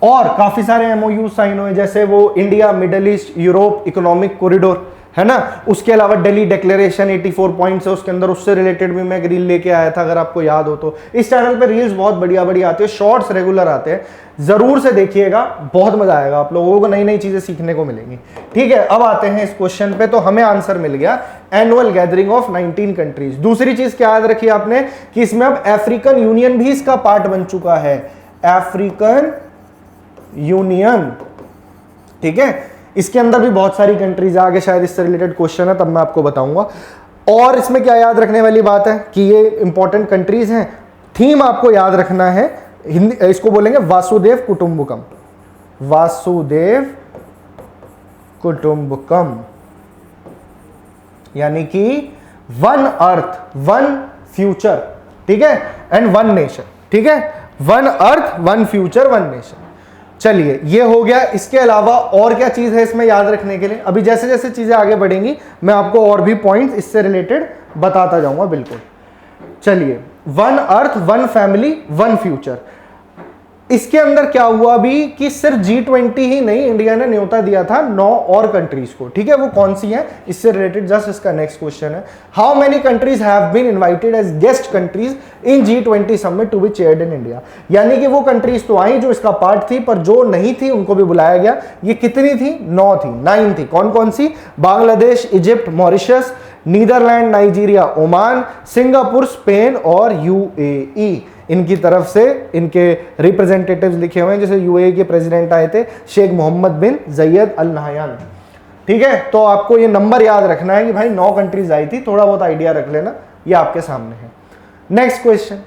और काफी सारे एमओयू साइन हुए, जैसे वो India middle east Europe economic corridor है ना, उसके अलावा दिल्ली डिक्लेरेशन 84 पॉइंट्स है उसके अंदर, उससे रिलेटेड भी मैं एक रील लेके आया था, अगर आपको याद हो तो। इस चैनल पे रील्स बहुत बढ़िया बढ़िया आती है, शॉर्ट्स रेगुलर आते हैं, जरूर से देखिएगा, बहुत मजा आएगा, आप लोगों को नई नई चीजें सीखने को मिलेंगी। ठीक है, अब आते हैं इस क्वेश्चन पे। तो हमें आंसर मिल गया एनुअल गैदरिंग ऑफ 19 कंट्रीज। दूसरी चीज क्या याद रखी आपने कि इसमें अब अफ्रीकन यूनियन भी इसका पार्ट बन चुका है, अफ्रीकन यूनियन। ठीक है, इसके अंदर भी बहुत सारी कंट्रीज आगे शायद इससे रिलेटेड क्वेश्चन है, तब मैं आपको बताऊंगा। और इसमें क्या याद रखने वाली बात है कि ये इंपॉर्टेंट कंट्रीज हैं, थीम आपको याद रखना है, हिंदी इसको बोलेंगे वासुदेव कुटुंबकम, वासुदेव कुटुंबकम, यानी कि वन अर्थ वन फ्यूचर, ठीक है, एंड वन नेशन। ठीक है, one earth one future one nation. चलिए, ये हो गया। इसके अलावा और क्या चीज है इसमें याद रखने के लिए? अभी जैसे जैसे चीजें आगे बढ़ेंगी मैं आपको और भी पॉइंट्स इससे रिलेटेड बताता जाऊंगा, बिल्कुल। चलिए, one earth one family one future, इसके अंदर क्या हुआ अभी कि सिर्फ G20 ही नहीं, इंडिया ने न्योता दिया था 9 और कंट्रीज को। ठीक है, वो कौन सी हैं इससे रिलेटेड जस्ट इसका नेक्स्ट क्वेश्चन है, how many countries have been invited as guest countries in G20 summit to be chaired in India. यानी कि वो कंट्रीज तो आई जो इसका पार्ट थी, पर जो नहीं थी उनको भी बुलाया गया। ये कितनी थी? 9 थी, 9 थी। कौन कौन सी? Bangladesh, Egypt, Mauritius, Netherlands, Nigeria, Oman, Singapore, Spain और UAE। इनकी तरफ से इनके रिप्रेजेंटेटिव्स लिखे हुए हैं, जैसे UAE के प्रेसिडेंट आए थे शेख मोहम्मद बिन जयद अल नहयान। ठीक है, तो आपको ये नंबर याद रखना है कि भाई 9 कंट्रीज आई थी, थोड़ा बहुत आइडिया रख लेना, ये आपके सामने है। Next question,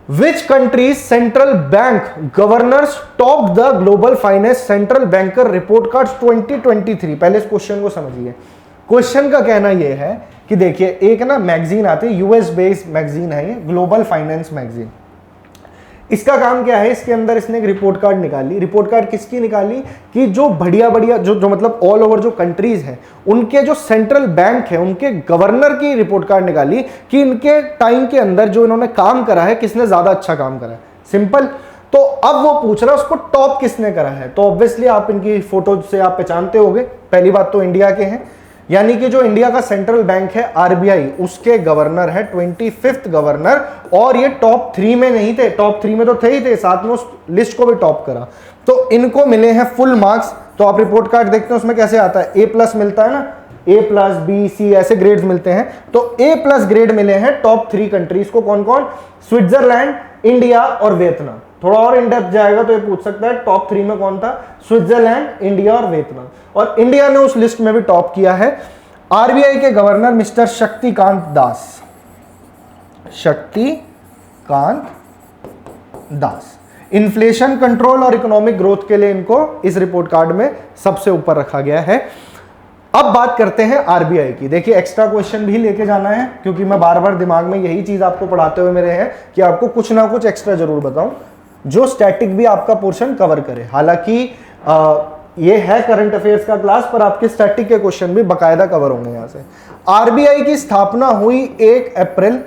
which countries central bank governors top the global finance central banker report cards 2023? पहले इस क्वेश्चन को समझिए। क्वेश्चन का कहना यह है कि देखिए, एक ना मैगजीन आती है, US बेस्ड मैगजीन है ये, ग्लोबल फाइनेंस मैगजीन। इसका काम क्या है, इसके अंदर इसने एक रिपोर्ट कार्ड निकाली। रिपोर्ट कार्ड किसकी निकाली कि जो बढ़िया बढ़िया जो मतलब ऑल ओवर जो कंट्रीज हैं, उनके जो सेंट्रल बैंक है उनके गवर्नर की रिपोर्ट कार्ड निकाली कि इनके टाइम के अंदर जो इन्होंने काम करा है, किसने ज्यादा अच्छा काम करा है। सिंपल। तो अब वो पूछ रहा है उसको टॉप किसने करा है। तो ऑब्वियसली आप इनकी फोटो से आप पहचानते होंगे। पहली बात तो इंडिया के हैं, यानी कि जो इंडिया का सेंट्रल बैंक है RBI, उसके गवर्नर है 25th गवर्नर, और ये टॉप 3 में नहीं थे, टॉप 3 में तो थे ही थे, साथ में उस लिस्ट को भी टॉप करा। तो इनको मिले हैं फुल मार्क्स। तो आप रिपोर्ट कार्ड देखते हैं उसमें कैसे आता है, A+ मिलता है ना, A+, B, C ऐसे ग्रेड्स मिलते हैं। तो A+ ग्रेड मिले हैं टॉप 3 कंट्रीज को। कौन कौन? स्विट्जरलैंड, इंडिया और वियतनाम। थोड़ा और इन डेप्थ जाएगा तो ये पूछ सकता है टॉप 3 में कौन था, स्विट्जरलैंड, इंडिया और वियतनाम। और इंडिया ने उस लिस्ट में भी टॉप किया है। RBI के governor mister Shaktikanta Das, Shaktikanta Das. Inflation control और इकोनॉमिक ग्रोथ के लिए इनको इस रिपोर्ट कार्ड में सबसे ऊपर रखा गया है। अब बात करते हैं RBI की। देखिए, एक्स्ट्रा क्वेश्चन भी लेके जाना है, क्योंकि मैं बार बार दिमाग में यही चीज आपको पढ़ाते हुए मेरे हैं कि आपको कुछ ना कुछ एक्स्ट्रा जरूर बताऊं जो स्टैटिक भी आपका पोर्शन कवर करे। हालांकि ये है करंट अफेयर्स का क्लास, पर आपके स्टैटिक के क्वेश्चन भी बकायदा कवर होंगे यहां से। RBI की स्थापना हुई 1 अप्रैल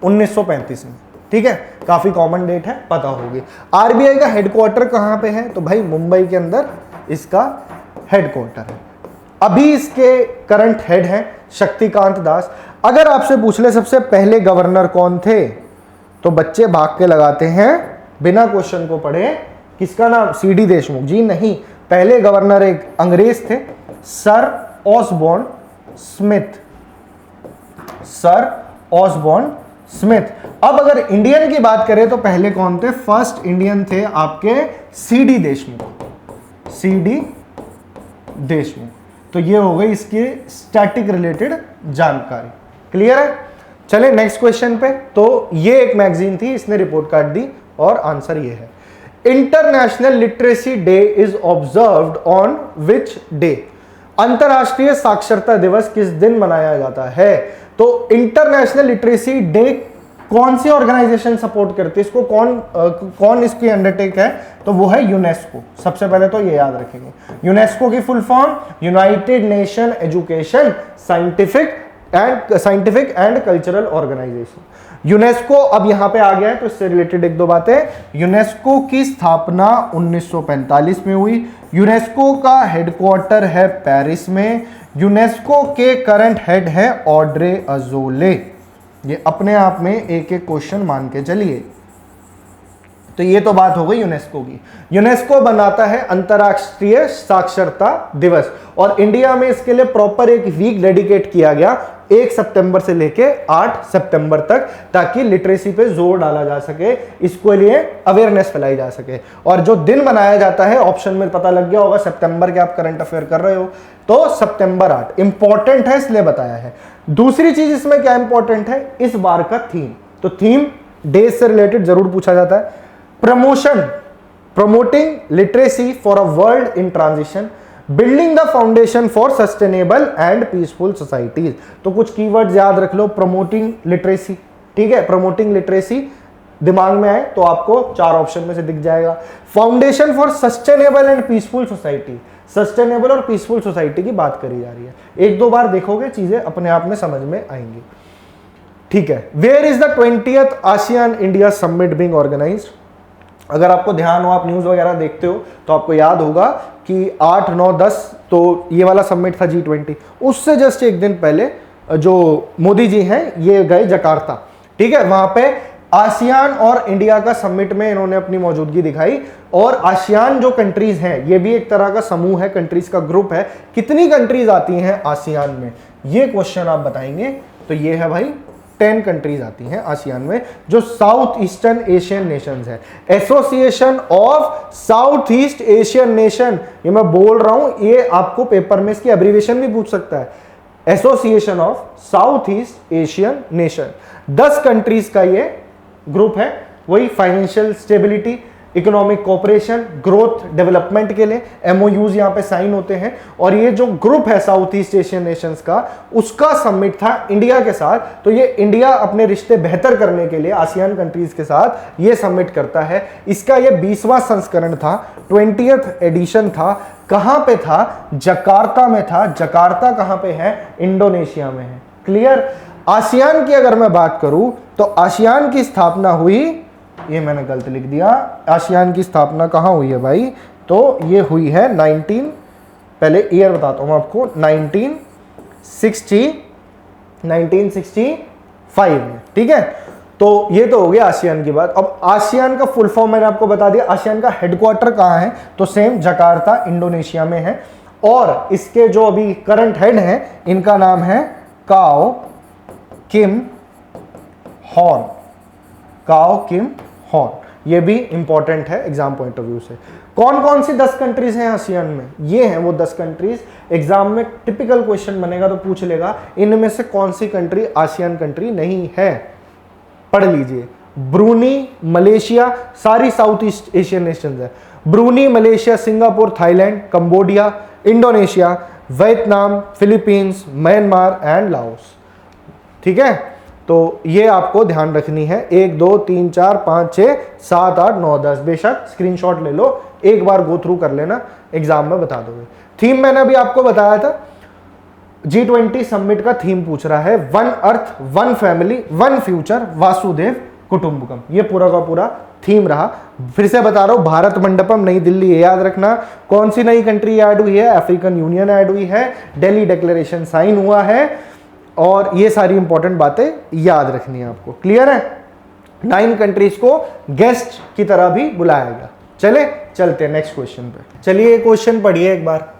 1935 में। ठीक है, काफी कॉमन डेट है, पता होगी। RBI का हेडक्वार्टर कहां पे है? तो भाई मुंबई के अंदर इसका हेडक्वार्टर है। अभी इसके करंट हेड हैं शक्तिकांत दास। अगर आपसे पूछ ले सबसे पहले गवर्नर कौन थे, तो बच्चे भाग के लगाते हैं बिना क्वेश्चन को पढ़े, किसका नाम? CD देशमुख जी नहीं। पहले गवर्नर एक अंग्रेज थे, sir Osborne Smith, sir Osborne Smith. अब अगर इंडियन की बात करें तो पहले कौन थे? फर्स्ट इंडियन थे आपके CD देशमुख, CD देशमुख। तो ये हो गई इसकी स्टैटिक रिलेटेड जानकारी। क्लियर है? चले नेक्स्ट क्वेश्चन पे। तो ये एक मैगजीन थी, इसने रिपोर्ट कार्ड दी और आंसर ये है। International literacy day is observed on which day? अंतरराष्ट्रीय साक्षरता दिवस किस दिन मनाया जाता है? तो इंटरनेशनल लिटरेसी डे कौन सी ऑर्गेनाइजेशन सपोर्ट करती है इसको? कौन इसकी अंडरटेक है? तो वो है यूनेस्को। सबसे पहले तो ये याद रखेंगे, यूनेस्को की full form United Nation Education Scientific and Scientific and Cultural Organization. UNESCO अब यहां पे आ गया है, तो इससे रिलेटेड एक दो बातें। यूनेस्को की स्थापना 1945 में हुई। यूनेस्को का हेडक्वार्टर है पेरिस में। यूनेस्को के करंट हेड है ऑड्रे अजोले। ये अपने आप में एक एक क्वेश्चन मान के चलिए। तो ये तो बात हो गई यूनेस्को की। यूनेस्को बनाता है अंतरराष्ट्रीय साक्षरता दिवस, और इंडिया में इसके लिए प्रॉपर एक वीक डेडिकेट किया गया 1 सितंबर से लेके 8 सितंबर तक, ताकि लिटरेसी पे जोर डाला जा सके, इसके लिए अवेयरनेस फैलाई जा सके। और जो दिन बनाया जाता है, ऑप्शन में पता लग गया होगा सितंबर के आप करंट अफेयर कर रहे हो, तो सितंबर 8 इंपॉर्टेंट है इसलिए बताया है। दूसरी चीज इसमें क्या इंपॉर्टेंट है, इस बार का थीम। तो थीम डेज से रिलेटेड जरूर पूछा जाता है। Promoting literacy for a world in transition, building the foundation for sustainable and peaceful societies. तो कुछ कीवर्ड्स याद रख लो, प्रमोटिंग लिटरेसी, ठीक है, प्रमोटिंग लिटरेसी दिमाग में आए तो आपको 4 ऑप्शन में से दिख जाएगा। Foundation for sustainable and peaceful society, sustainable और पीसफुल सोसाइटी की बात करी जा रही है। एक दो बार देखोगे चीजें अपने आप में समझ में आएंगी, ठीक है। Where is the 20th ASEAN India summit being organised. अगर आपको ध्यान हो, आप न्यूज वगैरह देखते हो, तो आपको याद होगा कि 8, 9, 10 तो ये वाला समिट था G20। उससे जस्ट एक दिन पहले जो मोदी जी हैं ये गए जकार्ता, ठीक है। वहां पे आसियान और इंडिया का समिट में इन्होंने अपनी मौजूदगी दिखाई। और आसियान जो कंट्रीज हैं, ये भी एक तरह का समूह है, कंट्रीज का ग्रुप है। कितनी कंट्रीज आती हैं आसियान में, ये क्वेश्चन आप बताएंगे। तो ये है भाई 10 कंट्रीज आती हैं आसियान में, जो साउथ ईस्टर्न एशियन नेशंस है। Association of south east Asian nation, ये मैं बोल रहा हूं, ये आपको पेपर में इसकी एब्रीविएशन भी पूछ सकता है, association of south east Asian nation. 10 countries का ये ग्रुप है। वही financial stability, economic cooperation, growth, development के लिए एमओयूज यहां पे साइन होते हैं। और ये जो ग्रुप है साउथ ईस्ट एशियन नेशंस का, उसका समिट था इंडिया के साथ। तो ये इंडिया अपने रिश्ते बेहतर करने के लिए आसियान कंट्रीज के साथ ये समिट करता है। इसका ये 20वां संस्करण था, 20th एडिशन था। कहां पे था, जकार्ता में था। जकार्ता कहां पे है, इंडोनेशिया में है। क्लियर। आसियान की अगर मैं बात करूं तो आसियान की स्थापना हुई, ये मैंने गलत लिख दिया, आसियान की स्थापना कहां हुई है भाई, तो ये हुई है 19, पहले ईयर बताता हूं आपको, 1965 में, ठीक है। तो ये तो हो गया आसियान की बात। अब आसियान का फुल फॉर्म मैंने आपको बता दिया। आसियान का हेडक्वार्टर कहां है, तो सेम जकार्ता इंडोनेशिया में है। और इसके जो अभी करंट हेड हैं, इनका नाम है काओ किम हॉर्न। काओ किम हॉर्न, ये भी इंपॉर्टेंट है एग्जाम पॉइंट ऑफ व्यू से। कौन कौन सी 10 कंट्रीज हैं आसियान में, ये हैं वो 10 कंट्रीज। एग्जाम में टिपिकल क्वेश्चन बनेगा तो पूछ लेगा इनमें से कौन सी कंट्री आसियान कंट्री नहीं है। पढ़ लीजिए, ब्रूनी, मलेशिया, सारी साउथ ईस्ट एशियन नेशंस है। Bruny, Malaysia, Singapore, Thailand, Cambodia, Indonesia, Vietnam, Philippines, Myanmar and Laos, ठीक है। तो ये आपको ध्यान रखनी है। 1, 2, 3, 4, 5, 6, 7, 8, 9, 10। बेशक स्क्रीनशॉट ले लो, एक बार गो थ्रू कर लेना, एग्जाम में बता दोगे। थीम मैंने अभी आपको बताया था, G20 समिट का थीम पूछ रहा है, 1 अर्थ, 1 फैमिली, 1 फ्यूचर, वासुदेव कुटुंबकम। ये पूरा का पूरा थीम रहा। फिर से बता रहा हूं, भारत मंडपम नई दिल्ली, ये याद रखना। कौन सी नई कंट्री ऐड हुई है, अफ्रीकन यूनियन ऐड हुई है, दिल्ली डिक्लेरेशन साइन हुआ है, और ये सारी इंपॉर्टेंट बातें याद रखनी है आपको। क्लियर है। 9 कंट्रीज को गेस्ट की तरह भी बुलाया गया। चले चलते हैं नेक्स्ट क्वेश्चन पे। चलिए क्वेश्चन पढ़िए एक बार।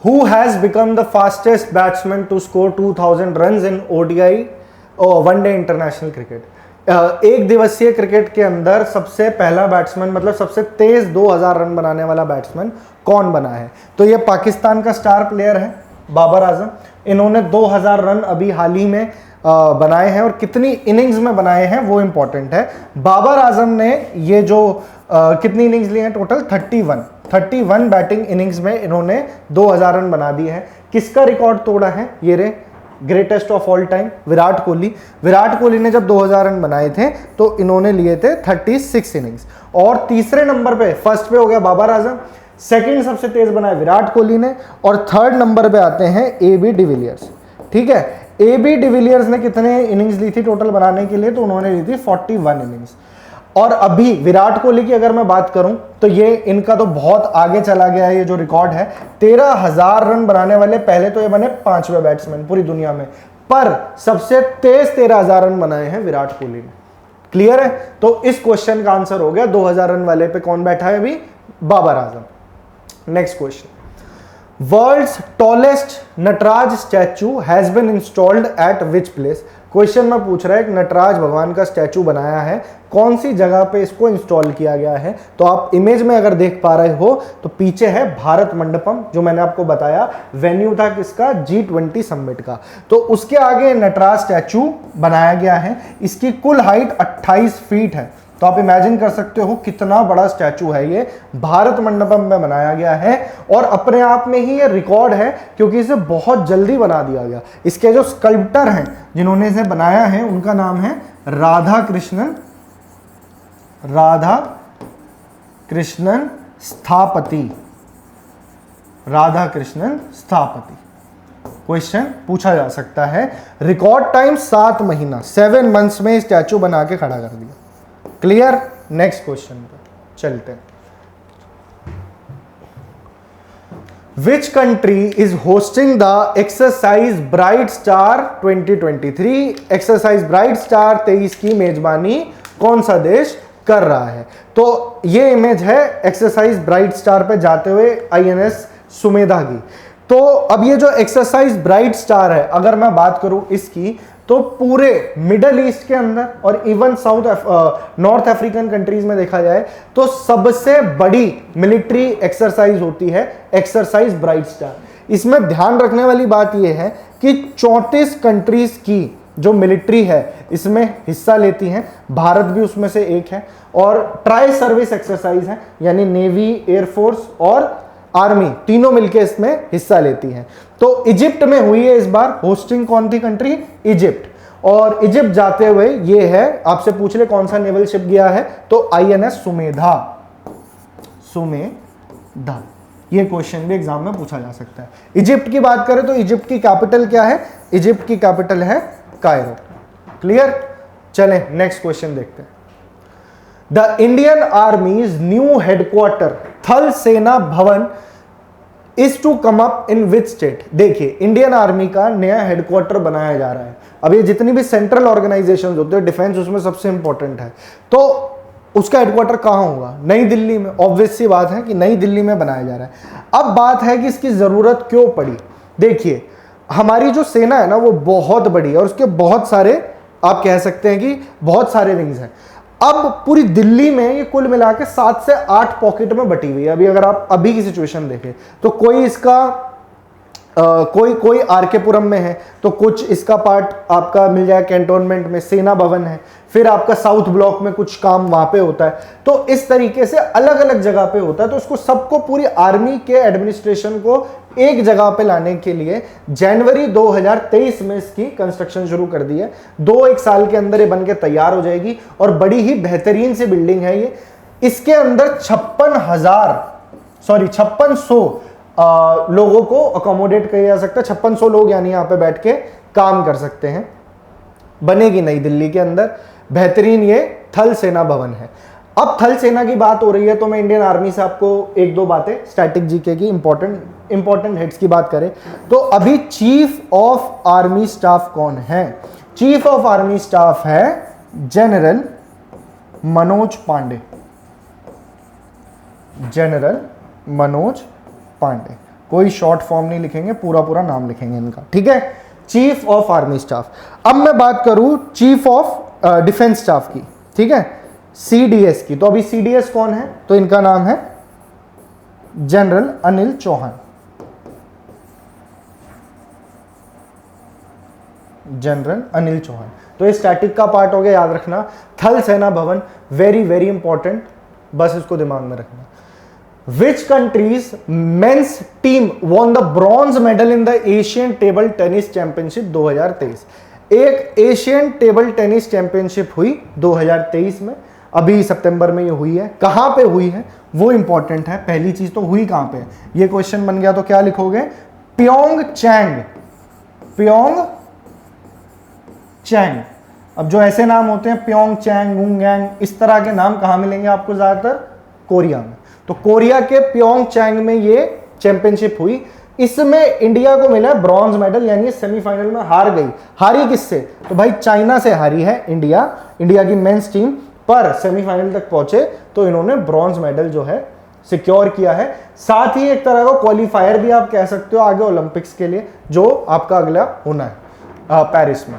Who has become the fastest batsman to score 2000 runs in ODI one day international cricket. एक दिवसीय क्रिकेट के अंदर सबसे पहला बैट्समैन, मतलब सबसे तेज 2000 रन बनाने वाला बैट्समैन कौन बना है, तो ये पाकिस्तान का स्टार प्लेयर है बाबर आजम। इन्होंने 2000 रन अभी हाल ही में बनाए हैं, और कितनी इनिंग्स में बनाए हैं वो इंपॉर्टेंट है। बाबर आजम ने ये जो कितनी इनिंग्स ली हैं टोटल, 31 बैटिंग इनिंग्स में इन्होंने 2000 रन बना दिए हैं। किसका रिकॉर्ड तोड़ा है, ये रे greatest of all time, Virat Kohli. Virat Kohli ने जब 2000 रन बनाए थे तो इन्होंने लिए थे 36 इनिंग्स। और तीसरे नंबर पे, फर्स्ट पे हो गया बाबर आजम, सेकंड सबसे तेज बनाया विराट कोहली ने, और थर्ड नंबर पे आते हैं AB डिविलियर्स, ठीक है। ए बी डिविलियर्स ने कितने इनिंग्स ली थी टोटल बनाने के लिए, तो उन्होंने ली थी 41 इनिंग्स। और अभी विराट कोहली की अगर मैं बात करूं तो ये इनका तो बहुत आगे चला गया है, ये जो रिकॉर्ड है 13,000 रन बनाने वाले पहले तो ये बने 5वें बैट्समैन पूरी दुनिया में, पर सबसे तेज 13,000 रन बनाए हैं विराट कोहली ने। क्लियर है? तो इस क्वेश्चन का आंसर हो गया 2,000 रन वाले पे कौन बैठा है अभी, Babar Azam. Next question, world's tallest Nataraj statue has been installed at which place. Question में पूछ रहा है कि नटराज भगवान का स्टैचू बनाया है, कौन सी जगह पे इसको इंस्टॉल किया गया है। तो आप इमेज में अगर देख पा रहे हो तो पीछे है भारत मंडपम, जो मैंने आपको बताया वेन्यू था किसका, G20 समिट का। तो उसके आगे नटराज स्टैचू बनाया गया है। इसकी कुल हाइट 28 फीट है। तो आप इमेजिन कर सकते हो कितना बड़ा स्टैचू है ये, भारत मंडपम में बनाया गया है। और अपने आप में ही ये रिकॉर्ड है क्योंकि इसे बहुत जल्दी बना दिया गया। इसके जो स्कल्प्टर हैं जिन्होंने इसे बनाया है उनका नाम है राधा कृष्णन स्थापति। राधा कृष्णन स्थापति। क्वेश्चन पूछा जा सकता है। रिकॉर्ड टाइम 7 महीना, 7 मंथ्स में स्टैचू बना के खड़ा कर दिया। क्लियर? नेक्स्ट क्वेश्चन पे चलते हैं। Which country is hosting the exercise Bright Star 2023? Exercise bright star 23 की मेजबानी कौन सा देश कर रहा है? तो ये इमेज है एक्सरसाइज ब्राइट स्टार पे जाते हुए INS सुमेधा की। तो अब ये जो एक्सरसाइज ब्राइट स्टार है, अगर मैं बात करूं इसकी, तो पूरे मिडल ईस्ट के अंदर और इवन नॉर्थ अफ्रीकन कंट्रीज में देखा जाए तो सबसे बड़ी मिलिट्री एक्सरसाइज होती है एक्सरसाइज ब्राइट स्टार। इसमें ध्यान रखने वाली बात यह है कि 34 कंट्रीज की जो मिलिट्री है इसमें हिस्सा लेती हैं, भारत भी उसमें से एक है। और ट्राई सर्विस एक्सरसाइज है, यानी नेवी, एयरफोर्स और आर्मी तीनों मिलकर इसमें हिस्सा लेती हैं। तो इजिप्ट में हुई है इस बार होस्टिंग, कौन थी कंट्री, इजिप्ट। और इजिप्ट जाते हुए ये है, आपसे पूछ ले कौन सा नेवल शिप गया है, तो INS सुमेधा। ये क्वेश्चन भी एग्जाम में पूछा जा सकता है। इजिप्ट की बात करें तो इजिप्ट की कैपिटल क्या है, इजिप्ट की कैपिटल है कायरो। क्लियर? चलें नेक्स्ट क्वेश्चन देखते हैं। The Indian army's new headquarter Thal Sena Bhawan is to come up in which state. देखिए, इंडियन आर्मी का नया हेडक्वार्टर बनाया जा रहा है। अब ये जितनी भी सेंट्रल ऑर्गेनाइजेशन होते हैं डिफेंस, उसमें सबसे इंपॉर्टेंट है, तो उसका हेडक्वार्टर कहां होगा, नई दिल्ली में। ऑब्वियस सी बात है कि नई दिल्ली में बनाया जा रहा है। अब बात है कि इसकी जरूरत क्यों पड़ी। देखिए, हमारी जो सेना है ना वो बहुत बड़ी है और उसके बहुत सारे, आप कह सकते हैं कि बहुत सारे विंग्स हैं। अब पूरी दिल्ली में ये कुल मिला के 7 से 8 पॉकेट में बटी हुई है। अभी अगर आप अभी की सिचुएशन देखें तो कोई इसका कोई आरकेपुरम में है, तो कुछ इसका पार्ट आपका मिल जाए कैंटोनमेंट में, सेना भवन है, फिर आपका साउथ ब्लॉक में कुछ काम वहां पे होता है। तो इस तरीके से अलग अलग जगह पे होता है। तो उसको सबको, पूरी आर्मी के एडमिनिस्ट्रेशन को एक जगह पे लाने के लिए जनवरी 2023 में इसकी कंस्ट्रक्शन शुरू कर दी है। 2-1 साल के अंदर ये बनके तैयार हो जाएगी और बड़ी ही बेहतरीन सी बिल्डिंग है ये। इसके अंदर 5600 लोगों को अकोमोडेट किया जा सकता है। 5600 लोग यानी यहाँ पे बैठ के काम कर सकते हैं। बनेगी नई दिल्ली के अंदर, बेहतरीन ये थल सेना भवन है। अब थल सेना की बात हो रही है तो मैं इंडियन आर्मी से आपको 1-2 बातें स्टैटिक जीके की इंपॉर्टेंट हेड्स की बात करें तो अभी चीफ ऑफ आर्मी स्टाफ कौन है? चीफ ऑफ आर्मी स्टाफ है जनरल मनोज पांडे। जनरल मनोज पांडे, कोई शॉर्ट फॉर्म नहीं लिखेंगे, पूरा नाम लिखेंगे इनका, ठीक है। Chief of army staff. अब मैं बात करूं चीफ ऑफ डिफेंस स्टाफ की, ठीक है, CDS की। तो अभी CDS कौन है? तो इनका नाम है जनरल अनिल चौहान। जनरल अनिल चौहान। तो ये स्टैटिक का पार्ट हो गया, याद रखना। थल सेना भवन वेरी इंपॉर्टेंट, बस इसको दिमाग में रखना। Which country's men's team won the bronze medal in the Asian Table Tennis Championship 2023? एक एशियन टेबल टेनिस चैंपियनशिप हुई 2023 में, अभी सितंबर में ये हुई है। कहां पे हुई है वो इंपॉर्टेंट है। पहली चीज तो हुई कहां पे, ये क्वेश्चन बन गया तो क्या लिखोगे? प्योंग चैंग। अब जो ऐसे नाम होते हैं प्योंग चैंग, गुंगयांग, इस तरह के नाम कहाँ मिलेंगे आपको ज़्यादातर? कोरिया में। तो कोरिया के प्योंग चैंग में ये चैंपियनशिप हुई। इसमें इंडिया को मिला ब्रॉन्ज मेडल, यानी सेमीफाइनल में हार गई। हारी किससे? तो भाई चाइना से हारी है इंडिया की मेंस टीम, पर सेमीफाइनल तक पहुंचे तो इन्होंने ब्रॉन्ज मेडल जो है सिक्योर किया है। साथ ही एक तरह का क्वालिफायर भी आप कह सकते हो आगे ओलंपिक्स के लिए, जो आपका अगला होना है पेरिस में।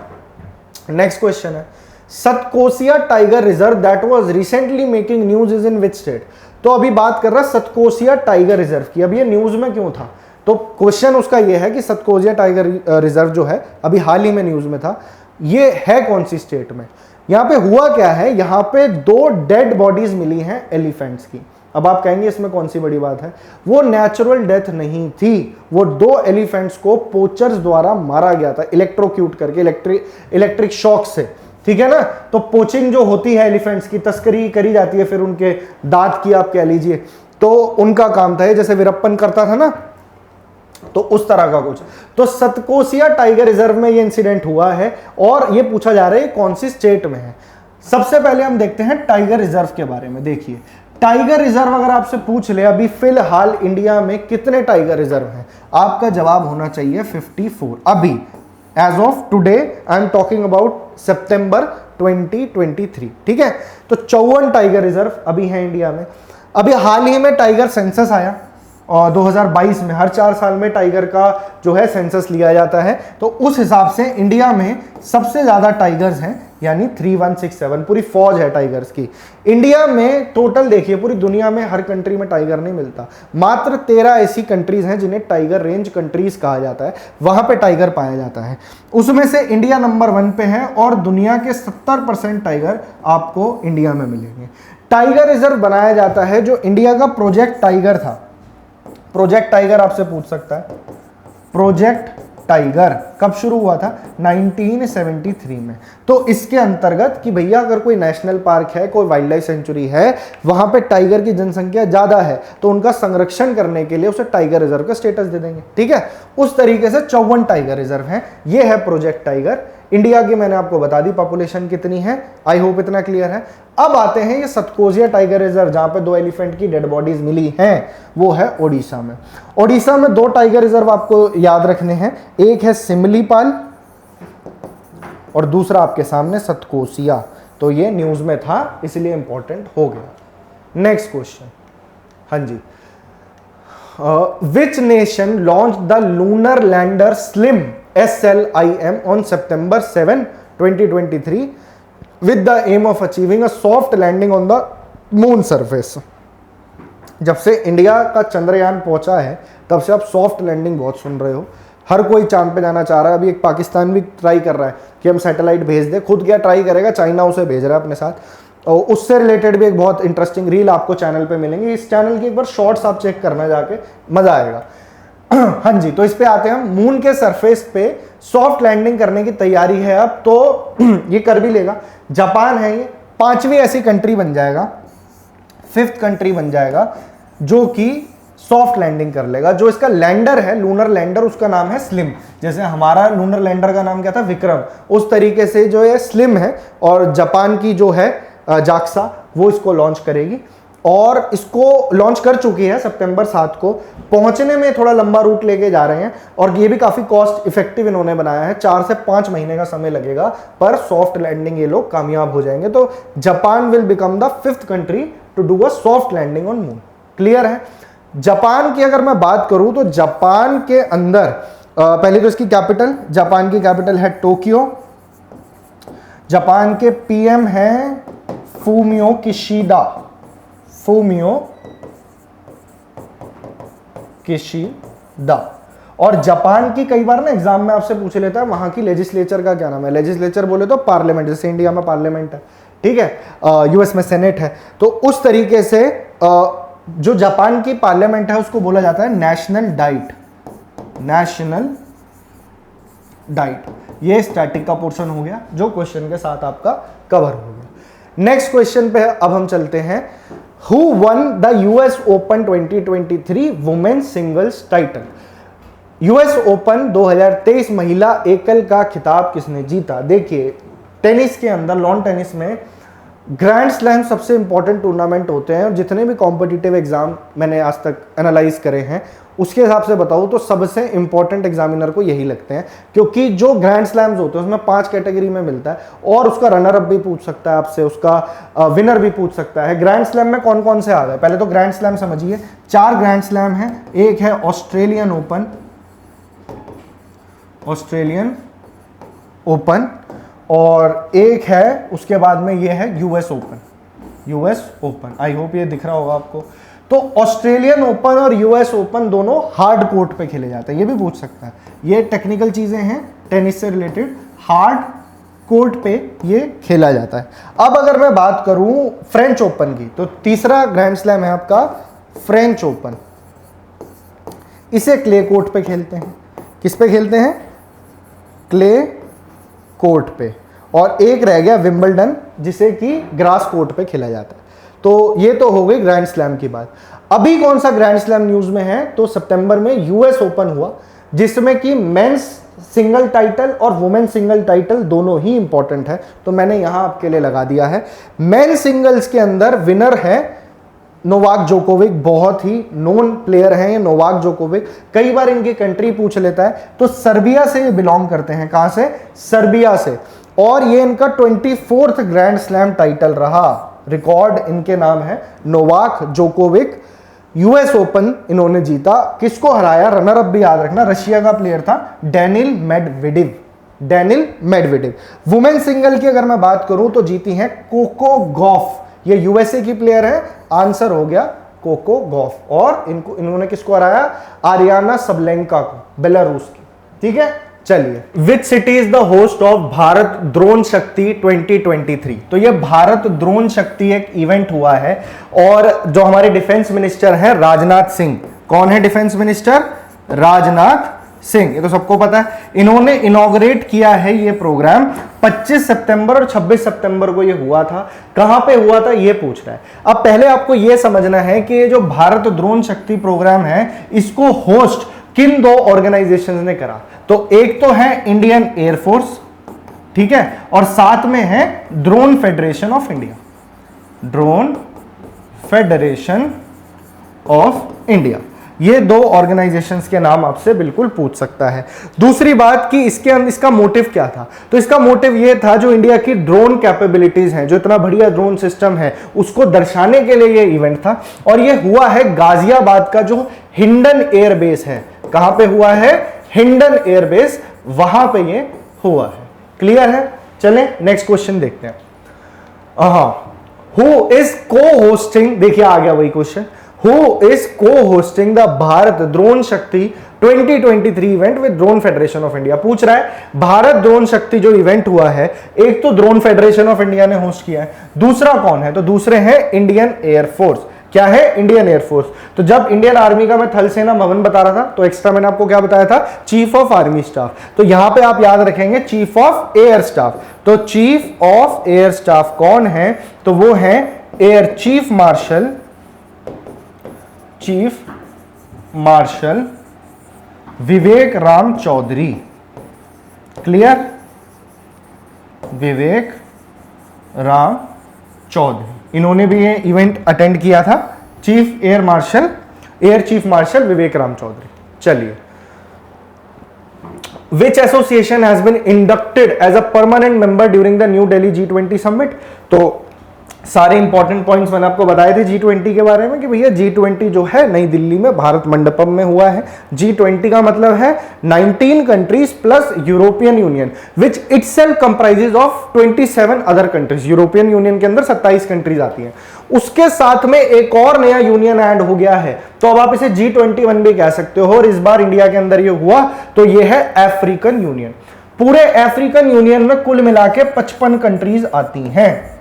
नेक्स्ट क्वेश्चन है, Satkosia tiger reserve that was recently making news is in which state? तो अभी बात कर रहा है सतकोसिया टाइगर रिजर्व की। अब ये न्यूज में क्यों था? तो क्वेश्चन उसका ये है कि सतकोसिया टाइगर रिजर्व जो है अभी हाल ही में न्यूज में था, ये है कौन सी स्टेट में? यहां पे हुआ क्या है, यहां पे 2 डेड बॉडीज मिली हैं एलिफेंट्स की। अब आप कहेंगे इसमें कौन सी बड़ी बात है? वो नेचुरल डेथ नहीं थी, वो 2 एलिफेंट्स को पोचर्स द्वारा मारा गया था इलेक्ट्रोक्यूट करके, इलेक्ट्रिक शॉक से, ठीक है ना। तो पोचिंग जो होती है एलिफेंट्स की, तस्करी करी जाती है फिर उनके दांत की आप कह लीजिए, तो उनका काम था, जैसे वीरप्पन करता था ना, तो उस तरह का कुछ। तो सतकोसिया टाइगर रिजर्व में ये इंसिडेंट हुआ है और ये पूछा जा रहा है कौन सी स्टेट में है। सबसे पहले हम देखते हैं टाइगर रिजर्व के बारे में। देखिए टाइगर रिजर्व अगर आपसे पूछ ले अभी फिलहाल इंडिया में कितने टाइगर रिजर्व हैं, आपका जवाब होना चाहिए 54। अभी as of today I am talking about September 2023, ठीक है। तो 54 टाइगर रिजर्व अभी हैं इंडिया में। अभी हाल ही में टाइगर सेंसस आया और 2022 में, हर 4 साल में टाइगर का जो है सेंसस लिया जाता है, तो उस हिसाब से इंडिया में सबसे ज्यादा टाइगर्स हैं, यानी 3167 पूरी फौज है टाइगर्स की। इंडिया में टोटल देखिए पूरी दुनिया में हर कंट्री में टाइगर नहीं मिलता, मात्र 13 ऐसी कंट्रीज हैं जिन्हें टाइगर रेंज कंट्रीज कहा जाता है, वहां पे टाइगर पाया जाता है। उसमें से इंडिया नंबर 1 पे है और दुनिया के 70% टाइगर आपको इंडिया में मिलेंगे। टाइगर रिजर्व बनाया जाता है, जो इंडिया का प्रोजेक्ट टाइगर था। प्रोजेक्ट टाइगर आपसे पूछ सकता है, प्रोजेक्ट टाइगर कब शुरू हुआ था? 1973 में। तो इसके अंतर्गत कि भैया अगर कोई नेशनल पार्क है, कोई वाइल्ड लाइफ सेंचुरी है, वहां पे टाइगर की जनसंख्या ज्यादा है, तो उनका संरक्षण करने के लिए उसे टाइगर रिजर्व का स्टेटस दे देंगे, ठीक है। उस तरीके से 54 टाइगर रिजर्व हैं। ये है प्रोजेक्ट टाइगर। इंडिया की मैंने आपको बता दी पॉपुलेशन कितनी है, आई होप इतना क्लियर है। अब आते हैं ये सतकोसिया टाइगर रिजर्व, जहां पे 2 एलिफेंट की डेड बॉडीज मिली हैं, वो है ओडिशा में। ओडिशा में 2 टाइगर रिजर्व आपको याद रखने हैं, एक है सिमलीपाल और दूसरा आपके सामने सतकोसिया। तो ये न्यूज में था इसलिए इंपॉर्टेंट हो गया। नेक्स्ट क्वेश्चन, हाँ जी, which nation launch the lunar lander slim SLIM on September 7, 2023 with the aim of achieving a soft landing on the moon surface? जब से इंडिया का चंद्रयान पहुंचा है तब से आप सॉफ्ट लैंडिंग बहुत सुन रहे हो, हर कोई चांद पे जाना चाह रहा है। अभी एक पाकिस्तान भी ट्राई कर रहा है कि हम सैटेलाइट भेज दे, खुद क्या ट्राई करेगा, चाइना उसे भेज रहा है अपने साथ। और उससे रिलेटेड भी एक बहुत इंटरेस्टिंग रील आपको चैनल पे मिलेंगे। इस चैनल की एक बार शॉर्ट्स आप चेक करना जाके, मजा आएगा। हाँ जी, तो इस पे आते हैं, मून के सरफेस पे सॉफ्ट लैंडिंग करने की तैयारी है अब, तो ये कर भी लेगा। जापान है ये 5वीं ऐसी कंट्री बन जाएगा, 5th कंट्री बन जाएगा जो कि सॉफ्ट लैंडिंग कर लेगा। जो इसका लैंडर है, लूनर लैंडर, उसका नाम है स्लिम। जैसे हमारा लूनर लैंडर का नाम क्या था, विक्रम, उस तरीके से जो है स्लिम है। और जापान की जो है जाक्सा, वो इसको लॉन्च करेगी और इसको लॉन्च कर चुकी है सितंबर 7 को। पहुंचने में थोड़ा लंबा रूट लेके जा रहे हैं और ये भी काफी कॉस्ट इफेक्टिव इन्होंने बनाया है, 4 से 5 महीने का समय लगेगा, पर सॉफ्ट लैंडिंग ये लोग कामयाब हो जाएंगे। तो Japan will become the 5th country to do a soft landing on moon. Clear है। जापान की अगर मैं बात करूं तो जापान के अंदर पहले तो इसकी कैपिटल, जापान की कैपिटल है टोक्यो। जापान के पीएम है फूमियो किशिदा, फूमियो किशिदा। और जापान की कई बार ना एग्जाम में आपसे पूछ लेता है वहां की लेजिस्लेचर का क्या नाम है। लेजिस्लेचर बोले तो पार्लियामेंट, जैसे इंडिया में पार्लियामेंट है, ठीक है, यूएस में सेनेट है, तो उस तरीके से जो जापान की पार्लियामेंट है उसको बोला जाता है नेशनल डाइट। नेशनल डाइट, ये स्टैटिक का पोर्शन हो गया जो क्वेश्चन के साथ आपका कवर हो गया। नेक्स्ट क्वेश्चन पे अब हम चलते हैं, who one the US open 2023 women singles title. US open 2023 महिला एकल का खिताब किसने जीता? देखिए, टेनिस के अंदर, लॉन टेनिस में ग्रैंड स्लैम सबसे इंपॉर्टेंट टूर्नामेंट होते हैं और जितने भी कॉम्पिटिटिव एग्जाम मैंने आज तक एनालाइज करे हैं उसके हिसाब से बताऊं तो सबसे इंपॉर्टेंट एग्जामिनर को यही लगते हैं, क्योंकि जो ग्रैंड स्लैम्स होते हैं उसमें 5 कैटेगरी में मिलता है और उसका रनर अप भी पूछ सकता है आपसे, उसका विनर भी पूछ सकता है। ग्रैंड स्लैम में कौन कौन से आ गए? पहले तो ग्रैंड स्लैम समझिए, 4 ग्रैंड स्लैम है। एक है ऑस्ट्रेलियन ओपन और एक है उसके बाद में ये है यूएस ओपन। आई होप ये दिख रहा होगा आपको। तो ऑस्ट्रेलियन ओपन और यूएस ओपन दोनों हार्ड कोर्ट पे खेले जाते हैं, ये भी पूछ सकता है। ये टेक्निकल चीजें हैं टेनिस से रिलेटेड, हार्ड कोर्ट पे ये खेला जाता है। अब अगर मैं बात करूं फ्रेंच ओपन की, तो तीसरा ग्रैंड स्लैम है आपका फ्रेंच ओपन। इसे क्ले कोर्ट पे खेलते हैं। किस पे खेलते हैं? क्ले कोर्ट पे। और एक रह गया विंबलडन, जिसे कि ग्रास कोर्ट पे खेला जाता है। तो ये तो हो गई ग्रैंड स्लैम की बात। अभी कौन सा ग्रैंड स्लैम न्यूज में है? तो सितंबर में यूएस ओपन हुआ, जिसमें कि मेंस सिंगल टाइटल और वुमेन सिंगल टाइटल दोनों ही इंपॉर्टेंट है, तो मैंने यहां आपके लिए लगा दिया है। मेन सिंगल्स के अंदर विनर है नोवाक जोकोविक, बहुत ही नोन प्लेयर हैं ये नोवाक जोकोविक। कई बार इनकी कंट्री पूछ लेता है, तो सर्बिया से ये बिलोंग करते हैं। कहां से? सर्बिया से। और ये इनका 24th ग्रैंड स्लैम टाइटल रहा, रिकॉर्ड इनके नाम है। नोवाक जोकोविक यूएस ओपन इन्होंने जीता। किसको हराया? रनर अप भी याद रखना, रशिया का प्लेयर था डेनिल मेडवेडेव। वुमेन सिंगल की अगर मैं बात करूं तो जीती हैं कोको गॉफ, ये यूएसए की प्लेयर है। आंसर हो गया कोको गॉफ। और इन्होंने किसको हराया? आरियाना सबलेंका को, बेलारूस की। ठीक है, चलिए। Which city is the host of Bharat drone Shakti 2023? तो ये भारत ड्रोन शक्ति एक इवेंट हुआ है और जो हमारे डिफेंस मिनिस्टर हैं राजनाथ सिंह। कौन है डिफेंस मिनिस्टर? राजनाथ सिंह, ये तो सबको पता है। इन्होंने इनॉग्रेट किया है ये प्रोग्राम। 25 सितंबर और 26 सितंबर को ये हुआ था। कहां पे हुआ था ये पूछ रहा है। अब पहले आपको ये समझना है कि ये जो भारत ड्रोन शक्ति प्रोग्राम है, इसको होस्ट किन 2 ऑर्गेनाइजेशंस ने करा? तो एक तो है इंडियन एयरफोर्स, ठीक है, और साथ में है ड्रोन फेडरेशन ऑफ इंडिया। ये 2 ऑर्गेनाइजेशंस के नाम आपसे बिल्कुल पूछ सकता है। दूसरी बात कि इसका मोटिव क्या था? तो इसका मोटिव ये था, जो इंडिया की ड्रोन कैपेबिलिटीज हैं, जो इतना बढ़िया ड्रोन सिस्टम है, उसको दर्शाने के लिए ये इवेंट था। और ये हुआ है गाजियाबाद का जो हिंडन एयरबेस है। कहां पे हुआ है? हिंडन एयरबेस, वहां पे ये हुआ है। क्लियर है? चलें नेक्स्ट क्वेश्चन देखते हैं। हु इज को-होस्टिंग, देखिए आ गया वही question, who is co-hosting the Bharat drone Shakti 2023 event with drone federation of India? पूछ रहा है भारत ड्रोन शक्ति जो इवेंट हुआ है, एक तो ड्रोन फेडरेशन ऑफ इंडिया ने होस्ट किया है, दूसरा कौन है? तो दूसरे हैं इंडियन एयरफोर्स। क्या है? Indian air force. तो जब इंडियन आर्मी का मैं थल सेना भवन बता रहा था, तो एक्स्ट्रा मैंने आपको क्या बताया था? Chief of army staff. तो यहां पे आप याद रखेंगे चीफ ऑफ एयर स्टाफ। तो चीफ ऑफ एयर स्टाफ कौन है? तो वो है air chief marshal Vivek Ram Chaudhari. Clear? Vivek Ram Chaudhari, इन्होंने भी ये इवेंट अटेंड किया था। Air chief marshal Vivek Ram Chaudhari. चलिए, which association has been inducted as a permanent member during the new Delhi G20 summit? तो सारे इंपॉर्टेंट पॉइंट्स मैंने आपको बताए थे G20 के बारे में कि भैया G20 जो है नई दिल्ली में भारत मंडपम में हुआ है। G20 का मतलब है 19 countries plus European union, which itself comprises of 27 other countries. European union के अंदर 27 कंट्रीज आती हैं, उसके साथ में एक और नया यूनियन ऐड हो गया है, तो अब आप इसे G21 भी कह सकते हो। और इस बार इंडिया के अंदर ये हुआ, तो ये है अफ्रीकन यूनियन। पूरे अफ्रीकन यूनियन में कुल मिला के 55 कंट्रीज आती हैं।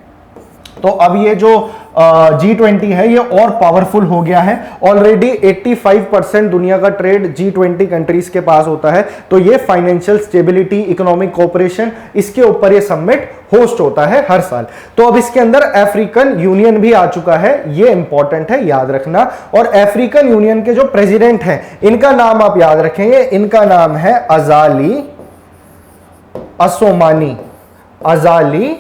तो अब ये जो G20 है ये और पावरफुल हो गया है। ऑलरेडी 85% दुनिया का ट्रेड G20 कंट्रीज के पास होता है। तो ये फाइनेंशियल स्टेबिलिटी, इकोनॉमिक कोऑपरेशन, इसके ऊपर ये समिट होस्ट होता है हर साल। तो अब इसके अंदर अफ्रीकन यूनियन भी आ चुका है, ये इंपॉर्टेंट है याद रखना। और अफ्रीकन यूनियन के जो प्रेसिडेंट हैं इनका नाम आप याद रखेंगे, इनका नाम है अजाली असोमानी। अजाली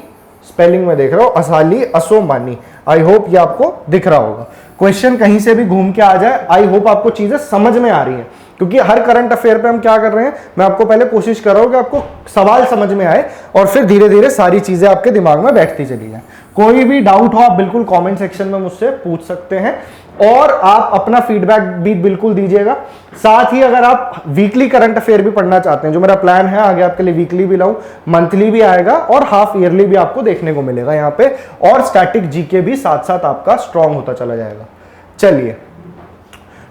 स्पेलिंग में देख रहा हूं, अजाली असोमानी। आई होप ये आपको दिख रहा होगा। क्वेश्चन कहीं से भी घूम के आ जाए, आई होप आपको चीजें समझ में आ रही हैं, क्योंकि हर करंट अफेयर पे हम क्या कर रहे हैं, मैं आपको पहले कोशिश कर रहा हूं कि आपको सवाल समझ में आए और फिर धीरे धीरे सारी चीजें आपके दिमाग में बैठती चली जाए। कोई भी डाउट हो आप बिल्कुल कमेंट सेक्शन में मुझसे पूछ सकते हैं और आप अपना फीडबैक भी बिल्कुल दीजिएगा। साथ ही अगर आप वीकली करंट अफेयर भी पढ़ना चाहते हैं, जो मेरा प्लान है आगे आपके लिए वीकली भी लाऊं, मंथली भी आएगा और हाफ ईयरली भी आपको देखने को मिलेगा यहाँ पे, और स्टैटिक जीके भी साथ साथ आपका स्ट्रांग होता चला जाएगा। चलिए,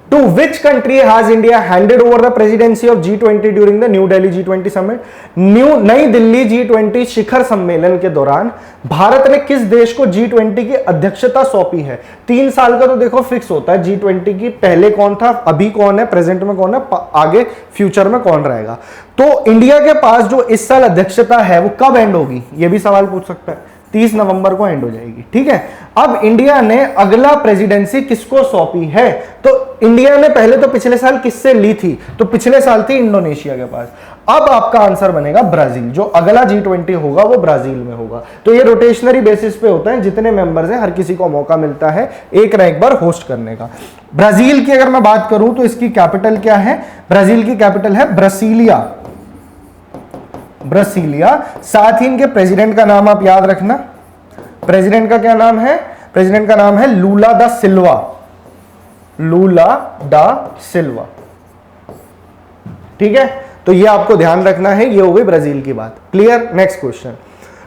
To which country has India handed over the presidency of G20 during the New Delhi G20 summit? नई दिल्ली G20 शिखर सम्मेलन के दौरान भारत ने किस देश को G20 की अध्यक्षता सौंपी है? 3 साल का तो देखो फिक्स होता है G20 की, पहले कौन था, अभी कौन है, प्रेजेंट में कौन है, आगे फ्यूचर में कौन रहेगा। तो इंडिया के पास जो इस साल अध्यक्षता है वो कब एंड होगी, ये भी सवाल पूछ सकता है। 30 नवंबर को एंड हो जाएगी, ठीक है। अब इंडिया ने अगला प्रेसिडेंसी किसको सौंपी है? तो इंडिया ने पहले तो पिछले साल किससे ली थी? तो पिछले साल थी इंडोनेशिया के पास। अब आपका आंसर बनेगा ब्राजील। जो अगला G20 होगा वो ब्राजील में होगा। तो ये रोटेशनरी बेसिस पे होता है, जितने मेंबर्स हैं हर किसी को मौका मिलता है एक ना एक बार होस्ट करने का। ब्राजील की अगर मैं बात करूं तो इसकी कैपिटल क्या है? ब्राजील की कैपिटल है ब्रासिलिया। ब्रासिलिया। साथ ही इनके प्रेसिडेंट का नाम आप याद रखना। प्रेसिडेंट का क्या नाम है? प्रेसिडेंट का नाम है लूला दा सिल्वा। लूला दा सिल्वा, ठीक है। तो ये आपको ध्यान रखना है। ये हो गई ब्राजील की बात। Clear? Next question.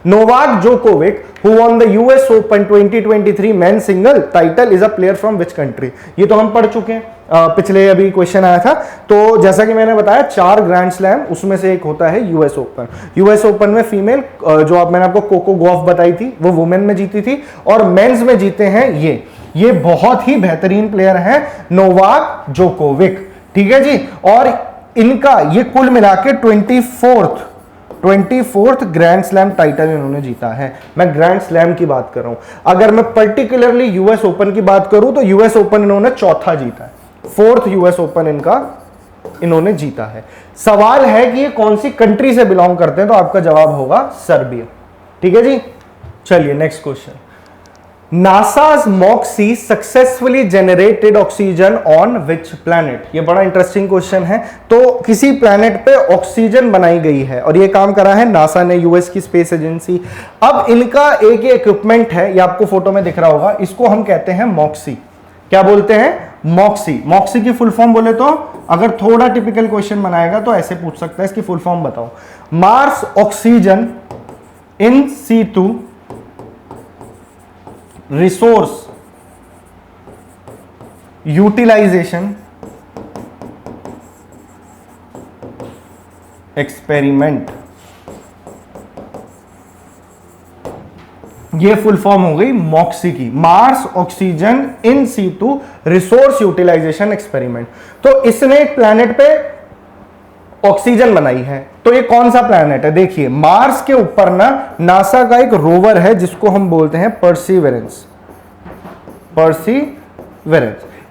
Novak Djokovic who won the US Open 2023 men single title is a player from which country? ये तो हम पढ़ चुके हैं, पिछले अभी क्वेश्चन आया था। तो जैसा कि मैंने बताया 4 ग्रैंड स्लैम, उसमें से एक होता है यूएस ओपन। यूएस ओपन में फीमेल जो मैंने आपको कोको गॉफ बताई थी वो वुमेन में जीती थी, और मेंस में जीते हैं ये बहुत ही बेहतरीन प्लेयर है नोवाक जोकोविक, ठीक है जी। और इनका ये कुल मिला के 24th ग्रैंड स्लैम टाइटल इन्होंने जीता है। मैं ग्रैंड स्लैम की बात कर रहा हूं। अगर मैं पर्टिकुलरली यूएस ओपन की बात करूं तो यूएस ओपन इन्होंने चौथा जीता है, 4th यूएस ओपन इन्होंने जीता है। सवाल है कि ये कौन सी कंट्री से बिलोंग करते हैं, तो आपका जवाब होगा सर्बिया, ठीक है जी। चलिए next question. NASA's MOXIE successfully generated oxygen on which planet? ये बड़ा इंटरेस्टिंग क्वेश्चन है। तो किसी प्लैनेट पे ऑक्सीजन बनाई गई है और ये काम करा है नासा ने, यूएस की स्पेस एजेंसी। अब इनका एक इक्विपमेंट है, ये आपको फोटो में दिख रहा होगा, इसको हम कहते हैं MOXIE। क्या बोलते हैं? MOXIE। MOXIE की फुल फॉर्म बोले तो अगर थोड़ा टिपिकल क्वेश्चन बनाएगा तो ऐसे पूछ सकता है, इसकी फुल फॉर्म बताओ। Mars oxygen in situ resource utilisation experiment. ये फुल फॉर्म हो गई MOXIE की, Mars oxygen in situ resource utilisation experiment. तो इसने एक प्लैनेट पे ऑक्सीजन बनाई है। तो ये कौन सा प्लैनेट है? देखिए, मार्स के ऊपर ना नासा का एक रोवर है जिसको हम बोलते हैं परसीवेरेंस।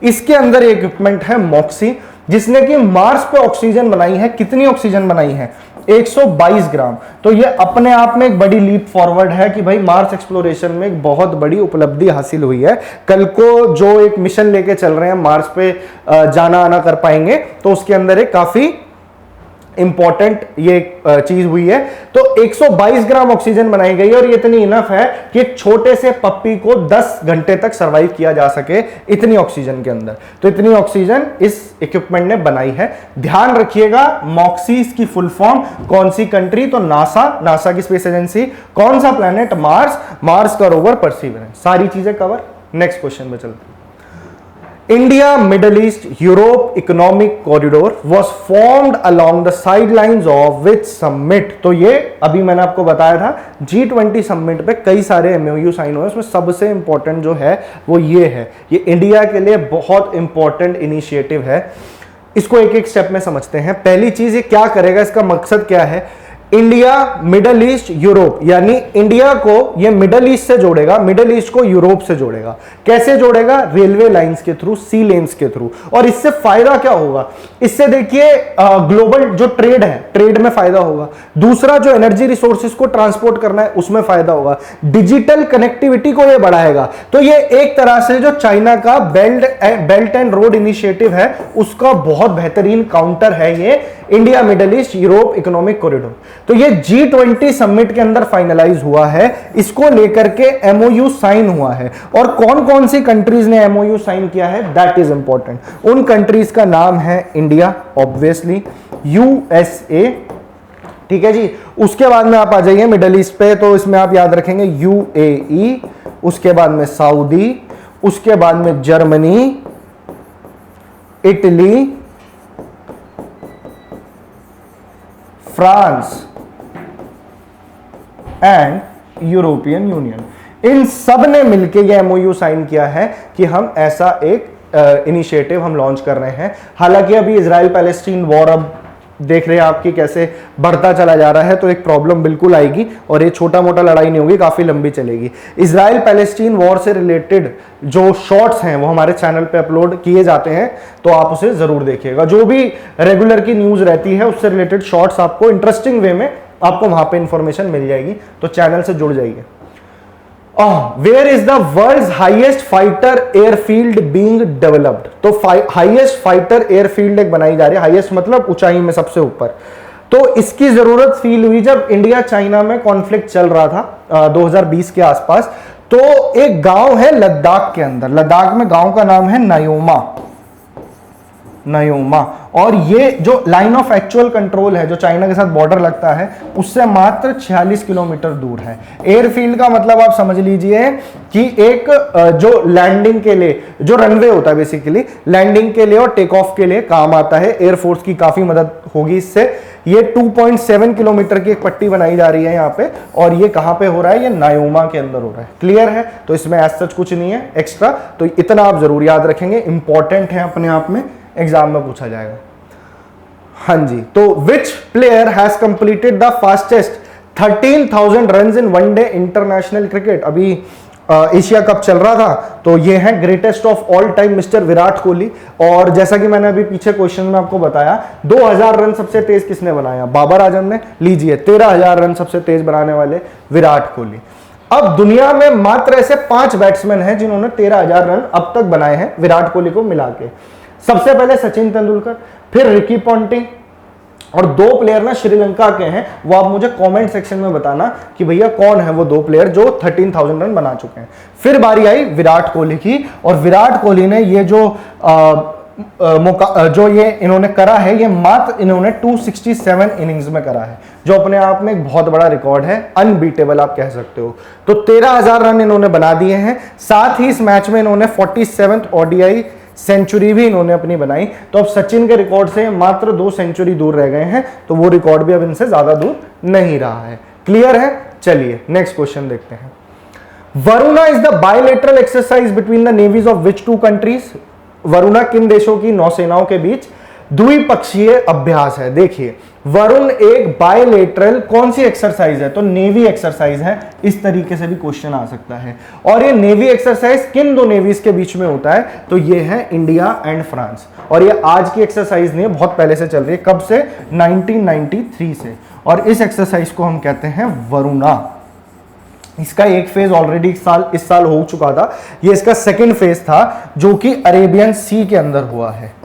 इसके अंदर एक इक्विपमेंट है MOXIE, जिसने कि मार्स पे ऑक्सीजन बनाई है। कितनी ऑक्सीजन बनाई है? 122 ग्राम। तो ये अपने आप में एक बड़ी लीप फॉरवर्ड है कि भाई मार्स एक्सप्लोरेशन में एक बहुत बड़ी उपलब्धि हासिल हुई है। कल को जो एक मिशन लेके चल रहे हैं मार्स पे जाना आना कर पाएंगे, तो उसके अंदर एक काफी इंपॉर्टेंट ये चीज हुई है। तो 122 ग्राम ऑक्सीजन बनाई गई और ये इतनी इनफ है कि एक छोटे से पप्पी को 10 घंटे तक सरवाइव किया जा सके इतनी ऑक्सीजन के अंदर। तो इतनी ऑक्सीजन इस इक्विपमेंट ने बनाई है। ध्यान रखिएगा, MOXIE की फुल फॉर्म कौन सी कंट्री? तो नासा की स्पेस एजेंसी। कौन सा प्लैनेट? मार्स का रोवर परसीवेरेंस। सारी चीजें कवर। नेक्स्ट क्वेश्चन में चलते हैं। India middle east Europe economic corridor was formed along the sidelines of which summit. तो ये अभी मैंने आपको बताया था G20 समिट पे कई सारे एमओयू साइन हुए, उसमें सबसे इंपॉर्टेंट जो है वो ये है, ये इंडिया के लिए बहुत इंपॉर्टेंट इनिशिएटिव है। इसको एक एक स्टेप में समझते हैं। पहली चीज, ये क्या करेगा, इसका मकसद क्या है, इंडिया मिडल ईस्ट यूरोप, यानी इंडिया को ये मिडल ईस्ट से जोड़ेगा, मिडल ईस्ट को यूरोप से जोड़ेगा। कैसे जोड़ेगा? रेलवे लाइंस के थ्रू, सी लेन्स के थ्रू। और इससे फायदा क्या होगा? इससे देखिए ग्लोबल जो ट्रेड है, ट्रेड में फायदा होगा। दूसरा, जो एनर्जी रिसोर्सेज को ट्रांसपोर्ट करना है उसमें फायदा होगा। डिजिटल कनेक्टिविटी को ये बढ़ाएगा। तो ये एक तरह से जो चाइना का बेल्ट एंड रोड इनिशिएटिव है उसका बहुत बेहतरीन काउंटर है ये India middle east Europe economic corridor. तो ये G20 समिट के अंदर फाइनलाइज हुआ है, इसको लेकर के एमओयू साइन हुआ है। और कौन कौन सी कंट्रीज ने एमओयू साइन किया है, दैट इज इंपॉर्टेंट। उन कंट्रीज का नाम है इंडिया, ऑब्वियसली, यूएसए, ठीक है जी। उसके बाद में आप आ जाइए मिडल ईस्ट पे, तो इसमें आप याद रखेंगे यूएई, उसके बाद में सऊदी, उसके बाद में Germany, Italy, France and European Union. इन सब ने मिलकर यह एमओयू साइन किया है कि हम ऐसा एक इनिशिएटिव हम लॉन्च कर रहे हैं। हालांकि अभी इजराइल पैलेस्टीन वॉर अब देख रहे हैं आपकी कैसे बढ़ता चला जा रहा है, तो एक प्रॉब्लम बिल्कुल आएगी और ये छोटा मोटा लड़ाई नहीं होगी, काफी लंबी चलेगी। इजराइल पैलेस्टीन वॉर से रिलेटेड जो शॉर्ट्स हैं वो हमारे चैनल पे अपलोड किए जाते हैं, तो आप उसे जरूर देखिएगा। जो भी रेगुलर की न्यूज रहती है उससे रिलेटेड शॉर्ट्स आपको इंटरेस्टिंग वे में आपको वहां पे इंफॉर्मेशन मिल जाएगी, तो चैनल से जुड़ जाइए। Where is the world's highest fighter airfield being developed? तो हाईएस्ट फाइटर एयरफील्ड एक बनाई जा रही है, हाईएस्ट मतलब ऊंचाई में सबसे ऊपर। तो इसकी जरूरत फील हुई जब इंडिया चाइना में कॉन्फ्लिक्ट चल रहा था 2020 के आसपास। तो एक गांव है लद्दाख के अंदर, लद्दाख में गांव का नाम है नायोमा, नयोमा। और ये जो लाइन ऑफ एक्चुअल कंट्रोल है जो चाइना के साथ बॉर्डर लगता है उससे मात्र 46 किलोमीटर दूर है। एयरफील्ड का मतलब आप समझ लीजिए कि एक जो लैंडिंग के लिए जो रनवे होता है, बेसिकली लैंडिंग के लिए और टेक ऑफ के लिए काम आता है। एयरफोर्स की काफी मदद होगी इससे। ये 2.7 किलोमीटर की एक पट्टी बनाई जा रही है यहाँ पे, और ये कहां पे हो रहा है? ये नायोमा के अंदर हो रहा है। क्लियर है? तो इसमें एज सच कुछ नहीं है एक्स्ट्रा, तो इतना आप जरूर याद रखेंगे, इंपॉर्टेंट है अपने आप में, एग्जाम में पूछा जाएगा। हाँ जी, तो विच player has completed the fastest 13,000 runs in one day international cricket? अभी एशिया कप चल रहा था, तो ये है greatest of all time mister Virat Kohli. और जैसा कि मैंने अभी पीछे क्वेश्चन में आपको बताया, 2000 रन सबसे तेज किसने बनाया? बाबर आजम ने। लीजिए 13,000 रन सबसे तेज बनाने वाले विराट कोहली। अब दुनिया में मात्र ऐसे 5 बैट्समैन हैं जिन्होंने 13,000 रन अब तक बनाए हैं विराट कोहली को मिला के। सबसे पहले सचिन तेंदुलकर, फिर रिकी पॉन्टिंग, और 2 प्लेयर ना श्रीलंका के हैं, वो आप मुझे कमेंट सेक्शन में बताना कि भैया कौन है वो 2 प्लेयर जो 13,000 रन बना चुके हैं। फिर बारी आई विराट कोहली की, और विराट कोहली ने ये जो ये इन्होंने करा है, ये मात्र इन्होंने 267 इनिंग्स में करा है, जो अपने आप में एक बहुत बड़ा रिकॉर्ड है, अनबीटेबल आप कह सकते हो। तो 13,000 रन इन्होंने बना दिए हैं। साथ ही इस मैच में इन्होंने 47th ODI सेंचुरी भी इन्होंने अपनी बनाई। तो अब सचिन के रिकॉर्ड से मात्र 2 सेंचुरी दूर रह गए हैं, तो वो रिकॉर्ड भी अब इनसे ज्यादा दूर नहीं रहा है। क्लियर है? चलिए नेक्स्ट क्वेश्चन देखते हैं। Varuna is the bilateral exercise between the navies of which 2 countries? Varuna किन देशों की नौसेनाओं के बीच द्विपक्षीय अभ्यास है? देखिए, वरुण एक बायलैटरल कौन सी एक्सरसाइज है? तो नेवी एक्सरसाइज है। इस तरीके से भी क्वेश्चन आ सकता है। और ये नेवी एक्सरसाइज किन 2 नेवीज के बीच में होता है? तो ये है इंडिया एंड फ्रांस। और ये आज की एक्सरसाइज नहीं है, बहुत पहले से चल रही है। कब से? 1993 से। और इस एक्सरसाइज को हम कहते हैं वरुणा। इसका एक फेज ऑलरेडी इस साल हो चुका था। ये इसका सेकेंड फेज था जो कि अरेबियन सी के अंदर हुआ है।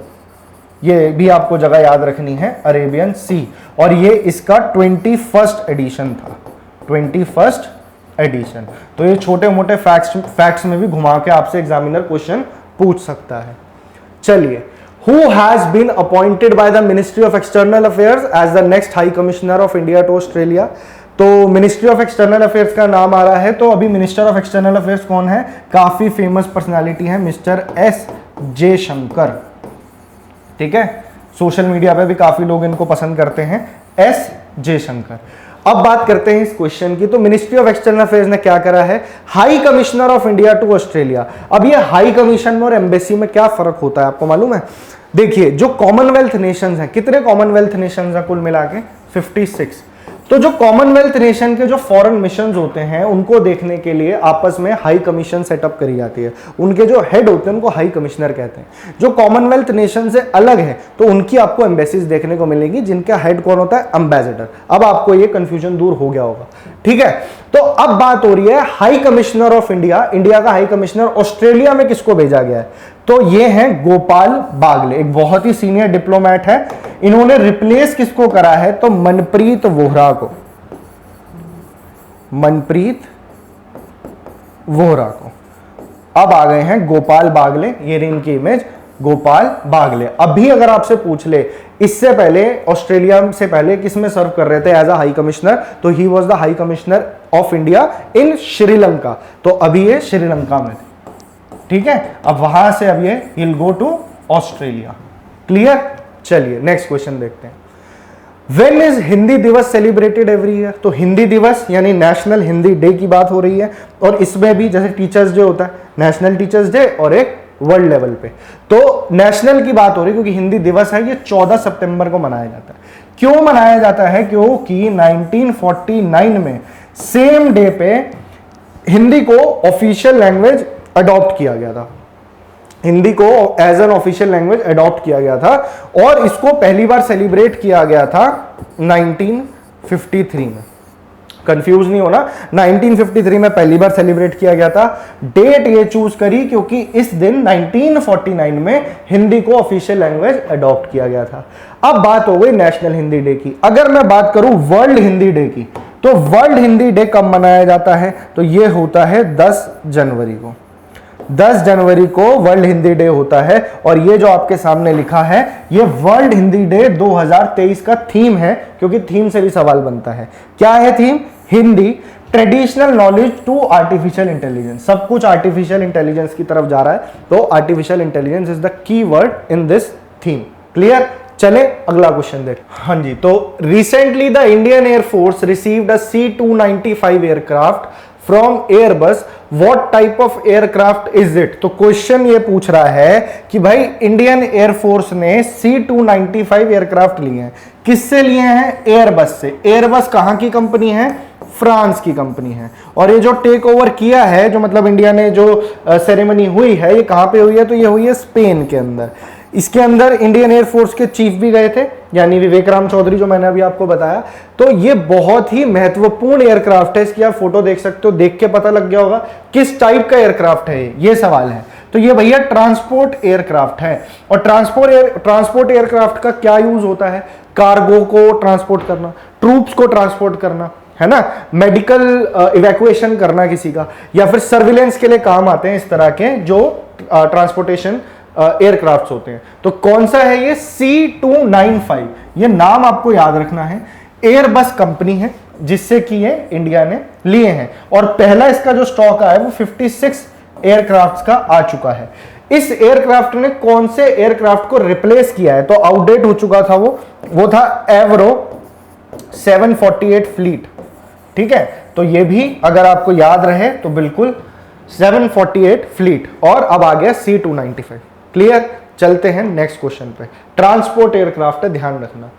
ये भी आपको जगह याद रखनी है, अरेबियन सी। और ये इसका 21st एडिशन था, 21st एडिशन। तो ये छोटे मोटे फैक्ट्स में भी घुमा के आपसे एग्जामिनर क्वेश्चन पूछ सकता है। चलिए, who has been appointed by the Ministry of External Affairs as the next High Commissioner of India to Australia? तो मिनिस्ट्री ऑफ एक्सटर्नल अफेयर्स का नाम आ रहा है। तो अभी मिनिस्टर ऑफ एक्सटर्नल अफेयर्स कौन है? काफी फेमस पर्सनालिटी है, मिस्टर एस जयशंकर, ठीक है, सोशल मीडिया पे भी काफी लोग इनको पसंद करते हैं, एस जयशंकर। अब बात करते हैं इस क्वेश्चन की। तो मिनिस्ट्री ऑफ एक्सटर्नल अफेयर्स ने क्या करा है, high commissioner of India to Australia. अब ये हाई कमीशन में और एम्बेसी में क्या फर्क होता है आपको मालूम है? देखिए, जो कॉमनवेल्थ नेशंस हैं, कितने कॉमनवेल्थ नेशंस हैं कुल मिला के? 56। तो जो कॉमनवेल्थ नेशन के जो फॉरेन मिशंस होते हैं उनको देखने के लिए आपस में हाई कमीशन सेटअप करी जाती है। उनके जो हेड होते हैं उनको हाई कमिश्नर कहते हैं। जो कॉमनवेल्थ नेशन से अलग है तो उनकी आपको एम्बेसीज देखने को मिलेगी जिनका हेड कौन होता है? एम्बेसडर। अब आपको ये कंफ्यूजन दूर हो गया होगा, ठीक है। तो अब बात हो रही है high commissioner of India, India का हाई कमिश्नर ऑस्ट्रेलिया में किसको भेजा गया है? तो ये हैं गोपाल बागले, एक बहुत ही सीनियर डिप्लोमेट है। इन्होंने रिप्लेस किसको करा है? तो मनप्रीत वोहरा को, मनप्रीत वोहरा को। अब आ गए हैं गोपाल बागले, ये रही इनकी इमेज, गोपाल बागले। अभी अगर आपसे पूछ ले इससे पहले ऑस्ट्रेलिया से पहले किस में सर्व कर रहे थे एज अ हाई कमिश्नर, तो he was the high commissioner of India in Sri Lanka. तो अभी ये श्रीलंका में, ठीक है। अब वहां से अब ये will go to Australia. Clear? चलिए नेक्स्ट क्वेश्चन देखते हैं। When is हिंदी दिवस सेलिब्रेटेड एवरी ईयर? तो हिंदी दिवस यानी नेशनल हिंदी डे की बात हो रही है। और इसमें भी जैसे टीचर्स डे होता है, नेशनल टीचर्स डे और एक वर्ल्ड लेवल पे, तो नेशनल की बात हो रही है क्योंकि हिंदी दिवस है, ये 14 सितंबर को मनाया जाता है। क्यों मनाया जाता है? क्योंकि 1949 में सेम डे पे हिंदी को ऑफिशियल लैंग्वेज अडॉप्ट किया गया था। हिंदी को as an official language adopt किया गया था और इसको पहली बार सेलिब्रेट किया गया था 1953 में। कंफ्यूज नहीं होना, 1953 में पहली बार सेलिब्रेट किया गया था। डेट ये चूज करी क्योंकि इस दिन 1949 में हिंदी को ऑफिशियल लैंग्वेज अडॉप्ट किया गया था। अब बात हो गई नेशनल हिंदी डे की। अगर मैं बात करूं वर्ल्ड हिंदी डे की, तो वर्ल्ड हिंदी डे कब मनाया जाता है? तो ये होता है 10 जनवरी को। 10 जनवरी को वर्ल्ड हिंदी डे होता है। और ये जो आपके सामने लिखा है, ये वर्ल्ड हिंदी डे 2023 का थीम है, क्योंकि थीम से भी सवाल बनता है। क्या है theme? Hindi traditional knowledge to artificial intelligence. सब कुछ आर्टिफिशियल इंटेलिजेंस की तरफ जा रहा है, तो artificial intelligence is the key word in this theme. Clear? चले अगला क्वेश्चन देख। हाँ जी, तो recently the Indian air force received a C-295 aircraft from Airbus. What type of aircraft is it? तो क्वेश्चन ये पूछ रहा है कि भाई इंडियन एयरफोर्स ने C-295 एयरक्राफ्ट लिए हैं। किससे लिए हैं? एयरबस से। एयरबस कहां की कंपनी है? फ्रांस की कंपनी है। और ये जो टेक ओवर किया है, जो मतलब इंडिया ने जो सेरेमनी हुई है, ये कहां पे हुई है? तो ये हुई है स्पेन के अंदर। इसके अंदर इंडियन एयरफोर्स के चीफ भी गए थे, यानी विवेक राम चौधरी, जो मैंने अभी आपको बताया। तो ये बहुत ही महत्वपूर्ण एयरक्राफ्ट है। इसकी आप फोटो देख सकते हो, देख के पता लग गया होगा किस टाइप का एयरक्राफ्ट है ये सवाल है। तो ये भैया ट्रांसपोर्ट एयरक्राफ्ट है। और ट्रांसपोर्ट एयरक्राफ्ट का क्या यूज होता है? कार्गो को ट्रांसपोर्ट करना, ट्रूप्स को ट्रांसपोर्ट करना, है ना, मेडिकल इवैक्यूएशन करना किसी का, या फिर सर्विलेंस के लिए काम आते हैं इस तरह के जो ट्रांसपोर्टेशन एयरक्राफ्ट होते हैं। तो कौन सा है ये? C-295। ये नाम आपको याद रखना है। एयरबस कंपनी है जिससे कि ये इंडिया ने लिए हैं। और पहला इसका जो स्टॉक आया वो 56 एयरक्राफ्ट का आ चुका है। इस एयरक्राफ्ट ने कौन से एयरक्राफ्ट को रिप्लेस किया है? तो आउटडेट हो चुका था वो था एवरो 748 फ्लीट। ठीक है, तो ये भी अगर आपको याद रहे तो बिल्कुल 748 फ्लीट। और अब आ गया C-295। क्लियर? चलते हैं नेक्स्ट क्वेश्चन पे। ट्रांसपोर्ट एयरक्राफ्ट है, ध्यान रखना।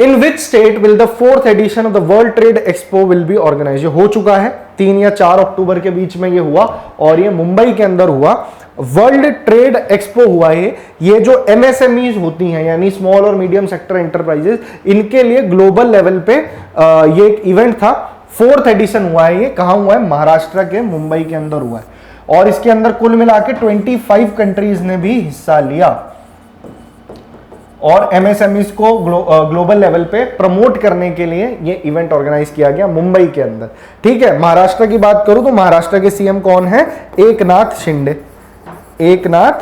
In which state will the 4th edition of the world trade expo will be organize? हो चुका है, 3 या 4 अक्टूबर के बीच में ये हुआ और ये मुंबई के अंदर हुआ। वर्ल्ड ट्रेड एक्सपो हुआ है। ये जो MSMEs होती हैं, यानी स्मॉल और मीडियम सेक्टर एंटरप्राइजेस, इनके लिए ग्लोबल लेवल पे ये एक इवेंट था। 4th एडिशन हुआ है। ये कहां हुआ है? महाराष्ट्र के मुंबई के अंदर हुआ है। और इसके अंदर कुल मिला के 25 कंट्रीज ने भी हिस्सा लिया। और MSMEs को ग्लोबल लेवल पे प्रमोट करने के लिए ये इवेंट ऑर्गेनाइज किया गया मुंबई के अंदर। ठीक है, महाराष्ट्र की बात करूं तो महाराष्ट्र के CM कौन है? एकनाथ शिंदे। एकनाथ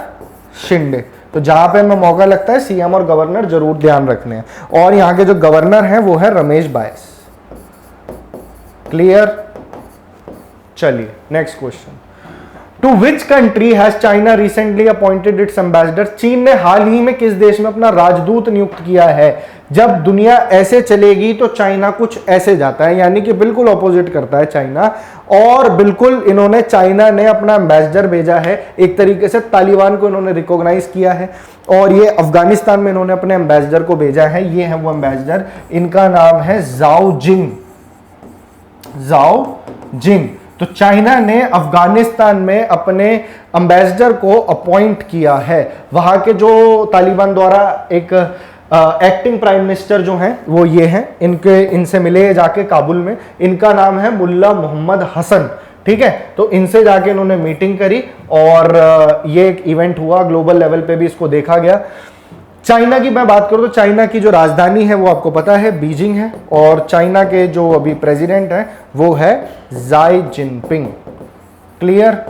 शिंदे। तो जहां पे हमें मौका लगता है CM और गवर्नर जरूर ध्यान रखने हैं। और यहां के जो गवर्नर हैं वो है रमेश बायस। क्लियर? चलिए next question. To which country has China recently appointed its ambassador? चीन ने हाल ही में किस देश में अपना राजदूत नियुक्त किया है? जब दुनिया ऐसे चलेगी तो चाइना कुछ ऐसे जाता है, यानी कि बिल्कुल ऑपोजिट करता है चाइना। और बिल्कुल इन्होंने, चाइना ने अपना एम्बेसडर भेजा है, एक तरीके से तालिबान को इन्होंने रिकॉग्नाइज किया है। और ये अफगानिस्तान में इन्होंने अपने एम्बेसडर को भेजा है, ये है वो एम्बेसडर, इनका नाम है जाओ जिंग। जाओ जिंग। तो चाइना ने अफगानिस्तान में अपने एम्बेसडर को अपॉइंट किया है। वहां के जो तालिबान द्वारा एक एक्टिंग प्राइम मिनिस्टर जो हैं वो ये हैं, इनसे मिले जाके काबुल में। इनका नाम है मुल्ला मोहम्मद हसन, ठीक है। तो इनसे जाके इन्होंने मीटिंग करी और ये एक इवेंट हुआ, ग्लोबल लेवल पे भी इसको देखा गया। चाइना की मैं बात करूं तो चाइना की जो राजधानी है वो आपको पता है बीजिंग है, और चाइना के जो अभी प्रेसिडेंट है वो है जाई जिनपिंग। क्लियर?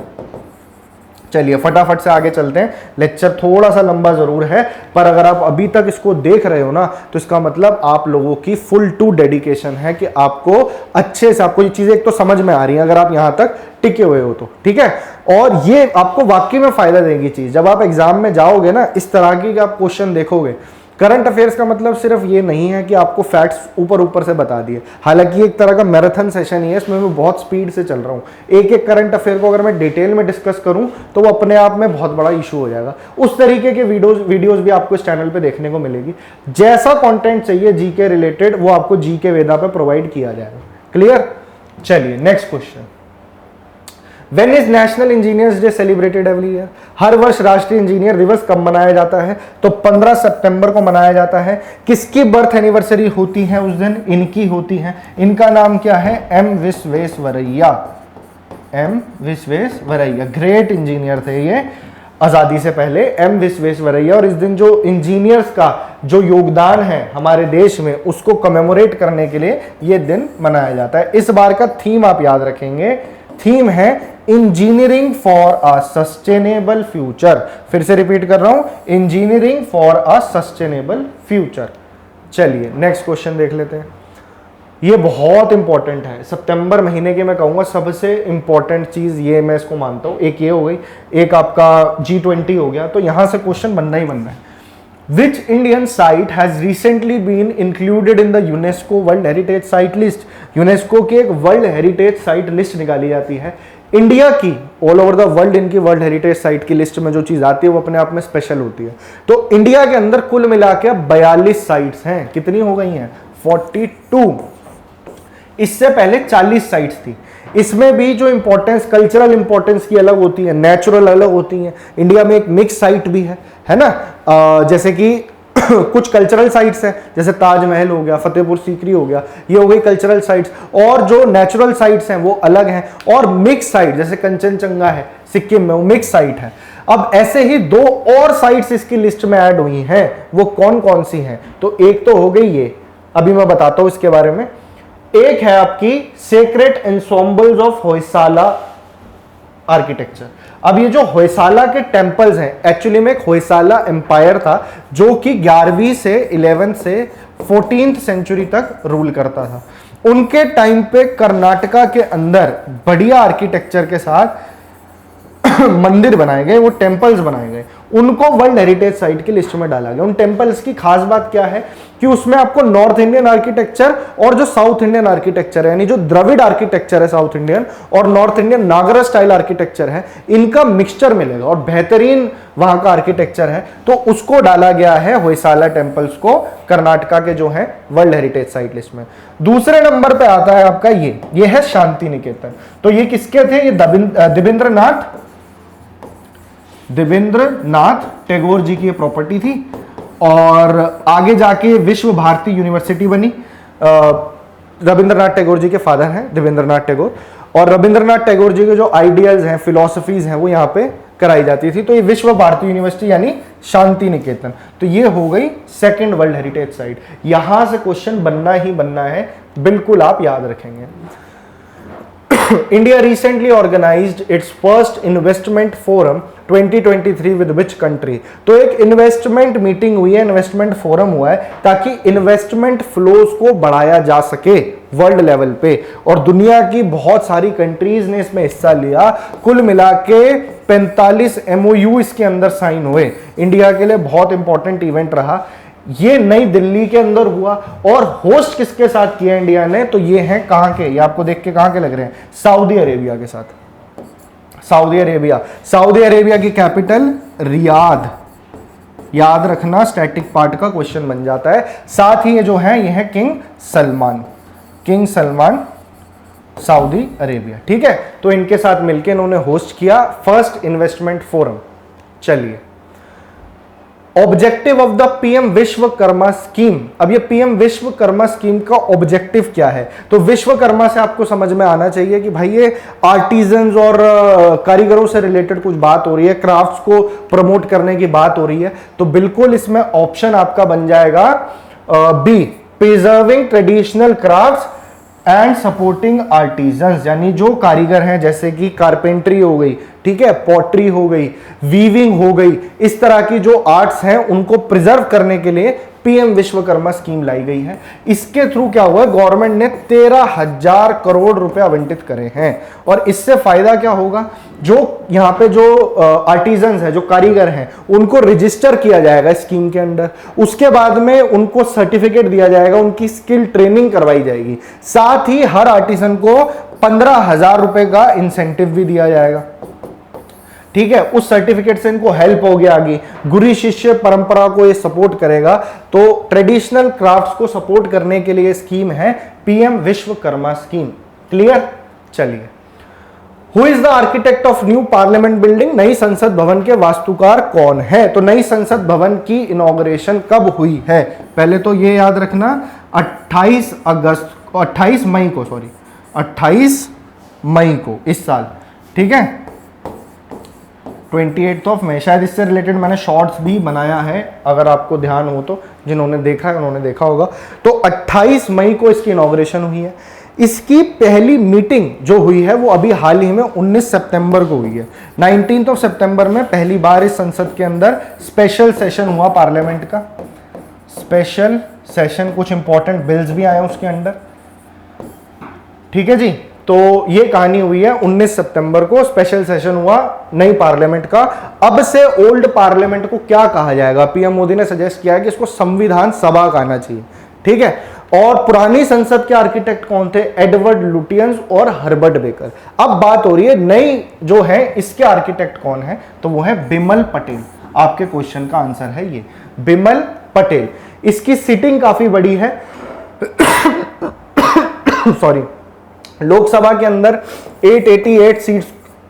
चलिए फटाफट से आगे चलते हैं। लेक्चर थोड़ा सा लंबा जरूर है, पर अगर आप अभी तक इसको देख रहे हो ना तो इसका मतलब आप लोगों की फुल टू डेडिकेशन है कि आपको अच्छे से, आपको ये चीजें एक तो समझ में आ रही हैं अगर आप यहां तक टिके हुए हो तो, ठीक है। और ये आपको वाकई में फायदा देगी चीज। जब आप एग्जाम में जाओगे ना, इस तरह की आप क्वेश्चन देखोगे। करंट अफेयर्स का मतलब सिर्फ ये नहीं है कि आपको फैक्ट्स ऊपर ऊपर से बता दिए, हालांकि एक तरह का मैराथन सेशन ही है, इसमें मैं बहुत स्पीड से चल रहा हूँ। एक एक करंट अफेयर को अगर मैं डिटेल में डिस्कस करूँ तो वो अपने आप में बहुत बड़ा इशू हो जाएगा। उस तरीके के वीडियोस भी आपको इस चैनल पे देखने को मिलेगी। जैसा कंटेंट चाहिए जीके रिलेटेड वो आपको जीके वेदा पे प्रोवाइड किया जाएगा। क्लियर? चलिए next question. When is national engineers day celebrated every year? हर वर्ष राष्ट्रीय इंजीनियर दिवस कब मनाया जाता है? तो 15 सितंबर को मनाया जाता है। किसकी बर्थ एनिवर्सरी होती है उस दिन? इनकी होती है। इनका नाम क्या है? M Visvesvaraya. M Visvesvaraya great engineer थे ये आजादी से पहले, एम विश्वेश्वरैया। और इस दिन जो इंजीनियर्स का जो योगदान है हमारे देश में उसको कमेमोरेट करने के लिए ये दिन मनाया जाता है। इस बार का थीम आप याद रखेंगे, थीम है engineering for a sustainable future. फिर से रिपीट कर रहा हूं, engineering for a sustainable future. चलिए नेक्स्ट क्वेश्चन देख लेते हैं। ये बहुत इंपॉर्टेंट है, सितंबर महीने के मैं कहूंगा सबसे इंपॉर्टेंट चीज ये मैं इसको मानता हूं। एक ये हो गई, एक आपका G20 हो गया, तो यहां से क्वेश्चन बनना ही बनना है। Which Indian site has recently been included in the UNESCO World Heritage Site List? UNESCO की एक वर्ल्ड हेरिटेज साइट लिस्ट निकाली जाती है इंडिया की। ऑल ओवर द वर्ल्ड इनकी वर्ल्ड हेरिटेज साइट की लिस्ट में जो चीज आती है वो अपने आप में स्पेशल होती है। तो इंडिया के अंदर कुल मिला के 42 साइट्स हैं। कितनी हो गई हैं? 42। इससे पहले 40 साइट्स थी। इसमें भी जो इंपॉर्टेंस, कल्चरल इंपॉर्टेंस की अलग होती है, नेचुरल अलग होती है। इंडिया में एक मिक्स साइट भी है ना। जैसे कि कुछ कल्चरल साइट्स हैं, जैसे ताजमहल हो गया, फतेहपुर सीकरी हो गया, ये हो गई कल्चरल साइट्स। और जो नेचुरल साइट्स हैं वो अलग हैं। और मिक्स साइट जैसे कंचनजंगा है सिक्किम में, वो मिक्स साइट है। अब ऐसे ही 2 और साइट्स इसकी लिस्ट में ऐड हुई हैं। वो कौन कौन सी हैं? तो एक तो हो गई ये, अभी मैं बताता हूं इसके बारे में। एक है आपकी सेक्रेट एंसेंबल्स ऑफ होयसाला आर्किटेक्चर। अब ये जो होयसाला के टेम्पल्स हैं, एक्चुअली में एक होयसाला एम्पायर था जो कि 11वीं से 11th से 14th सेंचुरी तक रूल करता था। उनके टाइम पे कर्नाटका के अंदर बढ़िया आर्किटेक्चर के साथ मंदिर बनाए गए, वो टेम्पल्स बनाए गए, उनको वर्ल्ड हेरिटेज साइट की लिस्ट में डाला गया। उन टेम्पल्स की खास बात क्या है कि उसमें आपको नॉर्थ इंडियन आर्किटेक्चर और जो साउथ इंडियन आर्किटेक्चर है, यानी जो द्रविड़ आर्किटेक्चर है साउथ इंडियन और नॉर्थ इंडियन नागरा स्टाइल आर्किटेक्चर है, इनका मिक्सचर मिलेगा और बेहतरीन वहां का आर्किटेक्चर है। तो उसको डाला गया है होयसाला टेम्पल्स को कर्नाटका के जो है वर्ल्ड हेरिटेज साइट लिस्ट में। दूसरे नंबर पे आता है आपका ये है शांति निकेतन। तो ये किसके थे? ये देवेंद्रनाथ टैगोर जी की प्रॉपर्टी थी। और आगे जाके विश्व भारती यूनिवर्सिटी बनी। रविंद्रनाथ टैगोर जी के फादर हैं देवेंद्रनाथ टैगोर, और रविंद्रनाथ टैगोर जी के जो आइडियाज हैं, फिलॉसफीज हैं, वो यहाँ पे कराई जाती थी। तो ये विश्व भारती यूनिवर्सिटी यानी शांति निकेतन। तो ये हो गई सेकंड वर्ल्ड हेरिटेज साइट। यहां से क्वेश्चन बनना ही बनना है, बिल्कुल आप याद रखेंगे। India recently organized its first investment forum 2023 with which country. तो एक इन्वेस्टमेंट मीटिंग हुई है, इन्वेस्टमेंट फोरम हुआ है ताकि इन्वेस्टमेंट फ्लोज को बढ़ाया जा सके वर्ल्ड लेवल पे, और दुनिया की बहुत सारी कंट्रीज ने इसमें हिस्सा लिया। कुल मिला के 45 MOU इसके अंदर साइन हुए। इंडिया के लिए बहुत इंपॉर्टेंट इवेंट रहा। ये नई दिल्ली के अंदर हुआ, और होस्ट किसके साथ किया इंडिया ने, तो ये हैं कहां के, ये आपको देख के कहां के लग रहे हैं, सऊदी अरेबिया के साथ। सऊदी अरेबिया, सऊदी अरेबिया की कैपिटल रियाद, याद रखना, स्टैटिक पार्ट का क्वेश्चन बन जाता है। साथ ही ये जो है, ये है king Salman, king Salman Saudi Arabia, ठीक है। तो इनके साथ मिलकर इन्होंने होस्ट किया फर्स्ट इन्वेस्टमेंट फोरम। चलिए, objective of the PM Vishwakarma scheme. अब ये पीएम विश्वकर्मा स्कीम का ऑब्जेक्टिव क्या है, तो विश्वकर्मा से आपको समझ में आना चाहिए कि भाई ये आर्टिजन्स और कारीगरों से रिलेटेड कुछ बात हो रही है, क्राफ्ट्स को प्रमोट करने की बात हो रही है। तो बिल्कुल इसमें ऑप्शन आपका बन जाएगा be, preserving traditional crafts and supporting artisans, यानी जो कारीगर हैं, जैसे कि कारपेंट्री हो गई, ठीक है, पॉटरी हो गई, वीविंग हो गई, इस तरह की जो आर्ट्स हैं उनको प्रिजर्व करने के लिए पीएम विश्वकर्मा स्कीम लाई गई है। इसके थ्रू क्या हुआ, गवर्नमेंट ने 13,000 करोड़ रुपए आवंटित करे हैं। और इससे फायदा क्या होगा, जो यहाँ पे जो आर्टिजन्स है, जो कारीगर हैं, उनको रजिस्टर किया जाएगा स्कीम के अंदर। उसके बाद में उनको सर्टिफिकेट दिया जाएगा, उनकी स्किल ट्रेनिंग करवाई जाएगी। साथ ही हर आर्टिजन को 15,000 रुपए का इंसेंटिव भी दिया जाएगा, ठीक है। उस सर्टिफिकेट से इनको हेल्प होगी आगे, गुरु शिष्य परंपरा को ये सपोर्ट करेगा। तो ट्रेडिशनल क्राफ्ट्स को सपोर्ट करने के लिए स्कीम है पीएम विश्वकर्मा स्कीम। क्लियर। चलिए, who is the architect of new parliament building, नई संसद भवन के वास्तुकार कौन है। तो नई संसद भवन की इनॉग्रेशन कब हुई है, पहले तो ये याद रखना, 28 मई को, सॉरी 28 मई को इस साल, ठीक है, 28 मई। शायद इससे रिलेटेड मैंने शॉर्ट्स भी बनाया है, अगर आपको ध्यान हो तो, जिन्होंने देखा है उन्होंने देखा होगा। तो 28 मई को इसकी इनॉग्रेशन हुई है। इसकी पहली मीटिंग जो हुई है वो अभी हाल ही में 19 सितंबर को हुई है। 19 सितंबर में पहली बार इस संसद के अंदर स्पेशल सेशन हुआ पार्लियामेंट का, स्पेशल सेशन, कुछ इंपॉर्टेंट बिल्स भी आए उसके अंदर, ठीक है जी। तो ये कहानी हुई है 19 सितंबर को स्पेशल सेशन हुआ नई पार्लियामेंट का। अब से ओल्ड पार्लियामेंट को क्या कहा जाएगा, पीएम मोदी ने सजेस्ट किया है कि इसको संविधान सभा कहना चाहिए, ठीक है। और पुरानी संसद के आर्किटेक्ट कौन थे, एडवर्ड लुटियंस और हर्बर्ट बेकर। अब बात हो रही है नई जो है इसके आर्किटेक्ट कौन है, तो वो है बिमल पटेल। आपके क्वेश्चन का आंसर है ये बिमल पटेल। इसकी सीटिंग काफी बड़ी है सॉरी, लोकसभा के अंदर 888 सीट्स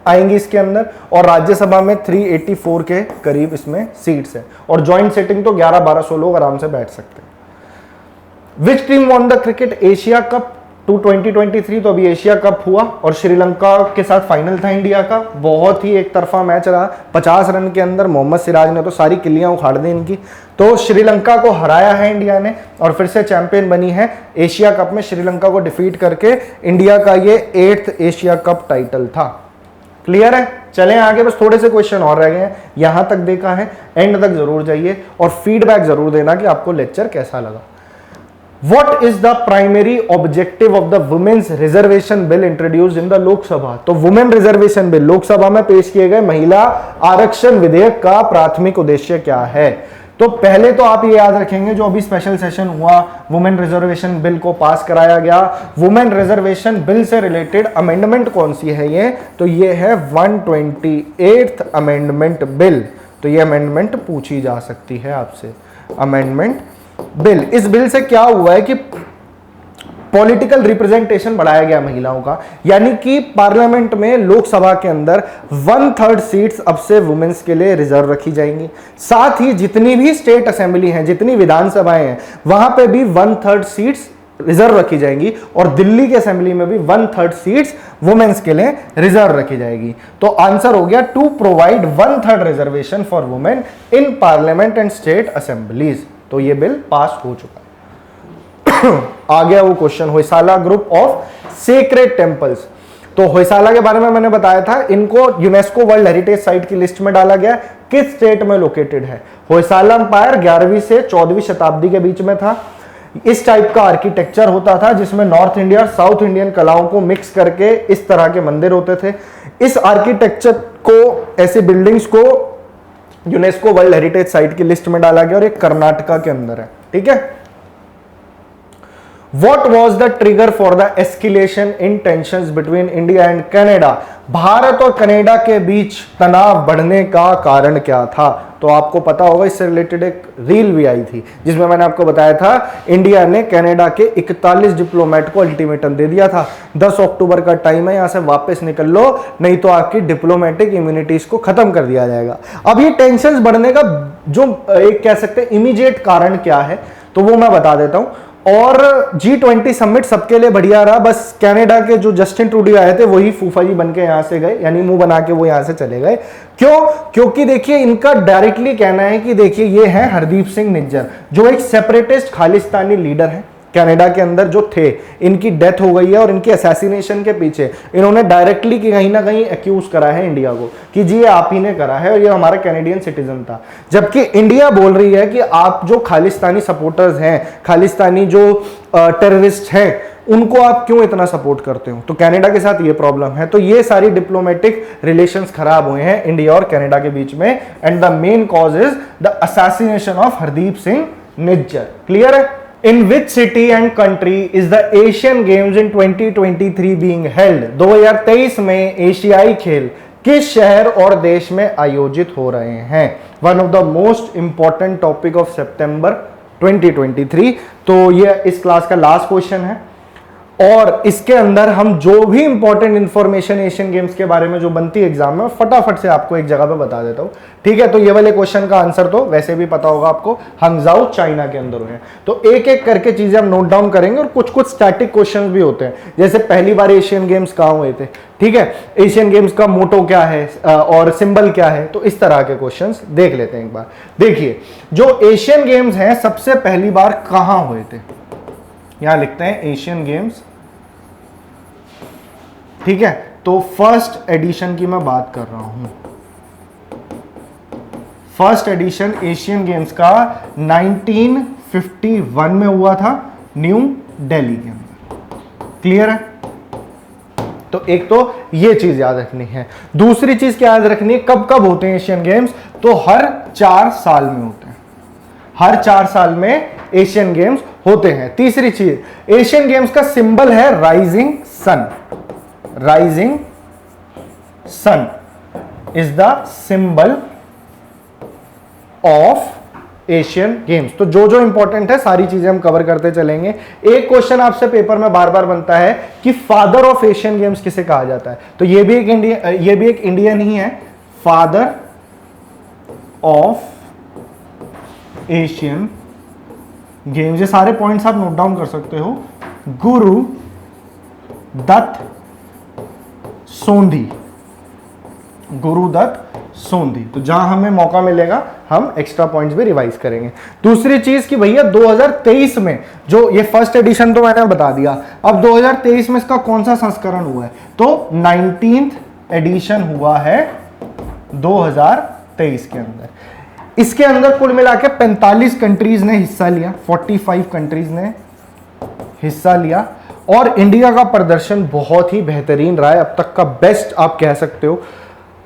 आएंगी इसके अंदर, और राज्यसभा में 384 के करीब इसमें सीट्स है, और जॉइंट सेटिंग तो 11-1200 लोग आराम से बैठ सकते हैं। Which team won the cricket Asia cup 2023, तो अभी एशिया कप हुआ और श्रीलंका के साथ फाइनल था इंडिया का। बहुत ही एक तरफा मैच रहा, 50 रन के अंदर मोहम्मद सिराज ने तो सारी किल्लियां उखाड़ दी इनकी। तो श्रीलंका को हराया है इंडिया ने और फिर से चैंपियन बनी है एशिया कप में। श्रीलंका को डिफीट करके इंडिया का ये 8th एशिया कप टाइटल था। क्लियर है। चलें आगे, बस थोड़े से क्वेश्चन और रह गए हैं। यहां तक देखा है, एंड तक जरूर जाइए और फीडबैक जरूर देना कि आपको लेक्चर कैसा लगा। What is the primary objective of the Women's Reservation Bill introduced in the Lok Sabha. तो वुमेन रिजर्वेशन बिल लोकसभा में पेश किए गए महिला आरक्षण विधेयक का प्राथमिक उद्देश्य क्या है। तो पहले तो आप ये याद रखेंगे, जो अभी स्पेशल सेशन हुआ, वुमेन रिजर्वेशन बिल को पास कराया गया। वुमेन रिजर्वेशन बिल से रिलेटेड अमेंडमेंट कौन सी है ये, तो ये है 128th अमेंडमेंट बिल। तो ये अमेंडमेंट पूछी जा सकती है आपसे, अमेंडमेंट बिल। इस बिल से क्या हुआ है कि पॉलिटिकल रिप्रेजेंटेशन बढ़ाया गया महिलाओं का, यानी कि पार्लियामेंट में लोकसभा के अंदर 1/3 सीट्स अब से वुमेन्स के लिए रिजर्व रखी जाएंगी। साथ ही जितनी भी स्टेट असेंबली हैं, जितनी विधानसभाएं हैं, वहां पे भी 1/3 सीट्स रिजर्व रखी जाएंगी, और दिल्ली की असेंबली में भी 1/3 सीट्स वुमेन्स के लिए रिजर्व रखी जाएगी। तो आंसर हो गया to provide 1/3 reservation for women in parliament and state assemblies. तो ये बिल पास हो चुका है। आ गया वो question, Hoysala group of sacred temples. तो होयसाला के बारे में मैंने बताया था, इनको यूनेस्को वर्ल्ड हेरिटेज साइट की लिस्ट में डाला गया। किस स्टेट में लोकेटेड है? होयसाला एम्पायर 11वीं से 14वीं शताब्दी के बीच में था। इस टाइप का आर्किटेक्चर होता था जिसमें नॉर्थ इंडिया और साउथ इंडियन कलाओं को मिक्स करके इस तरह के मंदिर होते थे। इस आर्किटेक्चर को, ऐसी बिल्डिंग्स को यूनेस्को वर्ल्ड हेरिटेज साइट की लिस्ट में डाला गया और ये कर्नाटका के अंदर है। ठीक है। What was the trigger for the escalation in tensions between India and Canada? Bharat और कनाडा के बीच तनाव बढ़ने का कारण क्या था? तो आपको पता होगा, इससे रिलेटेड एक रील भी आई थी जिसमें मैंने आपको बताया था इंडिया ने कनाडा के 41 डिप्लोमेट को अल्टीमेटम दे दिया था, 10 अक्टूबर का टाइम है, यहां से वापस निकल लो नहीं तो आपकी डिप्लोमेटिक इम्यूनिटीज को खत्म कर दिया जाएगा। अब ये टेंशन बढ़ने का जो एक कह सकते हैं इमीडिएट कारण क्या है, तो वो मैं बता देता हूं। और G20 समिट सबके लिए बढ़िया रहा, बस कनाडा के जो जस्टिन ट्रूडो आए थे वही फूफा जी बन के यहां से गए, यानी मुंह बना के वो यहां से चले गए। क्यों? क्योंकि देखिए इनका डायरेक्टली कहना है कि देखिए ये है हरदीप सिंह निज्जर, जो एक सेपरेटिस्ट खालिस्तानी लीडर है कनाडा के अंदर जो थे, इनकी डेथ हो गई है और इनकी असैसिनेशन के पीछे इन्होंने डायरेक्टली कहीं ना कहीं एक्यूज करा है इंडिया को कि जी ये आप ही ने करा है और ये हमारा कैनेडियन सिटीजन था। जबकि इंडिया बोल रही है कि आप जो खालिस्तानी सपोर्टर्स हैं, खालिस्तानी जो टेररिस्ट हैं, उनको आप क्यों इतना सपोर्ट करते हो? तो कनाडा के साथ ये प्रॉब्लम है। तो ये सारी डिप्लोमेटिक रिलेशंस खराब हुए हैं इंडिया और कनाडा के बीच में, and the main cause is the assassination of Hardeep Singh Nijjar. Clear है? In which city and country is the Asian Games in 2023 being held? 2023 में एशियाई खेल किस शहर और देश में आयोजित हो रहे हैं? One of the most important topic of September 2023। तो ये इस क्लास का लास्ट क्वेश्चन है और इसके अंदर हम जो भी इंपॉर्टेंट इंफॉर्मेशन एशियन गेम्स के बारे में जो बनती है एग्जाम में, फटाफट से आपको एक जगह पे बता देता हूं। ठीक है। तो ये वाले क्वेश्चन का आंसर तो वैसे भी पता होगा आपको, हंगजाऊ चाइना के अंदर हुए हैं। तो एक एक करके चीजें हम नोट डाउन करेंगे और कुछ कुछ स्टैटिक क्वेश्चंस भी होते हैं, जैसे पहली बार एशियन गेम्स कहां हुए थे, ठीक है, एशियन गेम्स का मोटो क्या है और सिंबल क्या है। तो इस तरह के क्वेश्चंस देख लेते हैं एक बार। देखिए, जो एशियन गेम्स हैं सबसे पहली बार कहां हुए थे, यहां लिखते हैं एशियन गेम्स। ठीक है। तो फर्स्ट एडिशन की मैं बात कर रहा हूं। फर्स्ट एडिशन एशियन गेम्स का 1951 में हुआ था न्यू दिल्ली के अंदर। क्लियर है? तो एक तो ये चीज याद रखनी है। दूसरी चीज क्या याद रखनी है, कब कब होते हैं एशियन गेम्स? तो हर 4 साल में होते हैं, हर 4 साल में एशियन गेम्स होते हैं। तीसरी चीज, एशियन गेम्स का सिंबल है rising sun. Rising sun is the symbol of Asian games. तो जो जो इंपॉर्टेंट है सारी चीजें हम कवर करते चलेंगे। एक क्वेश्चन आपसे पेपर में बार बार बनता है कि फादर ऑफ एशियन गेम्स किसे कहा जाता है? तो ये भी एक इंडियन ही है, फादर ऑफ एशियन गेम्स। ये सारे पॉइंट्स आप नोट डाउन कर सकते हो। गुरु दत्त सोंधी, गुरुदत्त सोंधी। तो जहां हमें मौका मिलेगा हम एक्स्ट्रा पॉइंट्स भी रिवाइज करेंगे। दूसरी चीज कि भैया 2023 में जो ये फर्स्ट एडिशन तो मैंने बता दिया, अब 2023 में इसका कौन सा संस्करण हुआ है? तो 19th एडिशन हुआ है 2023 के अंदर। इसके अंदर कुल मिला के 45 कंट्रीज ने हिस्सा लिया, 45 कंट्रीज ने हिस्सा लिया और इंडिया का प्रदर्शन बहुत ही बेहतरीन रहा है, अब तक का बेस्ट आप कह सकते हो।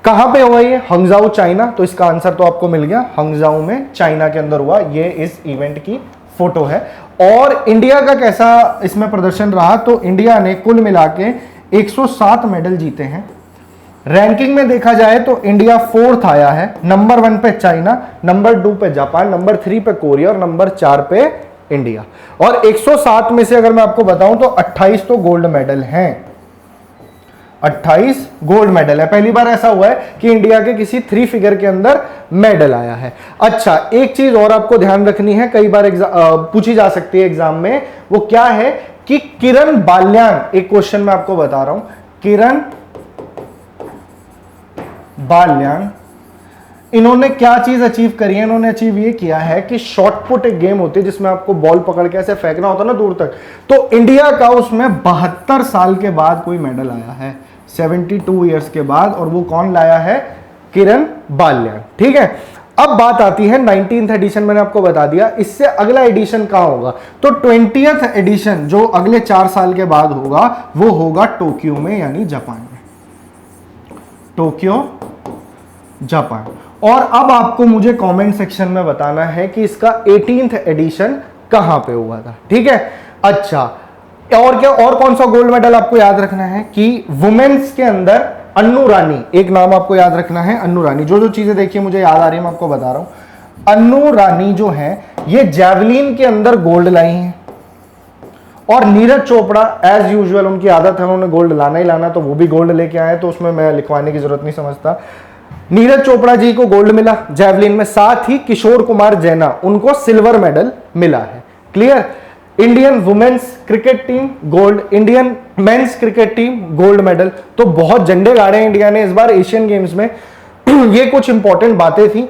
कहां पे हुआ ये? हंगजाऊ चाइना। तो इसका आंसर तो आपको मिल गया, हंगजाऊ में चाइना के अंदर हुआ। ये इस इवेंट की फोटो है। और इंडिया का कैसा इसमें प्रदर्शन रहा? तो इंडिया ने कुल मिला के 107 मेडल जीते हैं। रैंकिंग में देखा जाए तो इंडिया 4th आया है। नंबर 1 पे चाइना, नंबर 2 पे जापान, नंबर 3 पे कोरिया और नंबर 4 पे इंडिया। और 107 में से अगर मैं आपको बताऊं तो 28 तो गोल्ड मेडल हैं, 28 गोल्ड मेडल है। पहली बार ऐसा हुआ है कि इंडिया के किसी 3 फिगर के अंदर मेडल आया है। अच्छा, एक चीज और आपको ध्यान रखनी है, कई बार पूछी जा सकती है एग्जाम में, वो क्या है कि किरण बाल्यान, एक क्वेश्चन मैं आपको बता रहा हूं, किरण बाल्यान, इन्होंने क्या चीज अचीव करी है? इन्होंने अचीव ये किया है कि शॉट पुट एक गेम होती है जिसमें आपको बॉल पकड़ के ऐसे फेंकना होता है ना दूर तक। तो इंडिया का उसमें 72 साल के बाद कोई मेडल आया है। 72 ईयर्स के बाद, और वो कौन लाया है? किरण बाल्यान। ठीक है, अब बात आती है 19th एडिशन, मैंने आपको बता दिया। इससे अगला एडिशन कहां होगा? तो 20th एडिशन जो अगले 4 साल के बाद होगा वो होगा टोक्यो में, यानी जापान में, टोक्यो जापान। और अब आपको मुझे कमेंट सेक्शन में बताना है कि इसका 18th एडिशन कहां पे हुआ था। ठीक है, अच्छा, और क्या, और कौन सा गोल्ड मेडल आपको याद रखना है कि वुमेन्स के अंदर अन्नू रानी, एक नाम आपको याद रखना है, अन्नू रानी। जो जो चीजें देखिए मुझे याद आ रही है मैं आपको बता रहा हूं। अन्नू रानी जो है ये जैवलिन के अंदर गोल्ड लाई हैं, और नीरज चोपड़ा एज यूजुअल उनकी आदत है, उन्होंने गोल्ड लाना ही लाना, तो वो भी गोल्ड लेके आए, तो उसमें मैं लिखवाने की जरूरत नहीं समझता। नीरज चोपड़ा जी को गोल्ड मिला जैवलिन में, साथ ही किशोर कुमार जैना उनको सिल्वर मेडल मिला है। Clear? Indian women's cricket team gold, Indian men's cricket team gold medal. तो बहुत झंडे गाड़े इंडिया ने इस बार एशियन गेम्स में। ये कुछ इंपॉर्टेंट बातें थी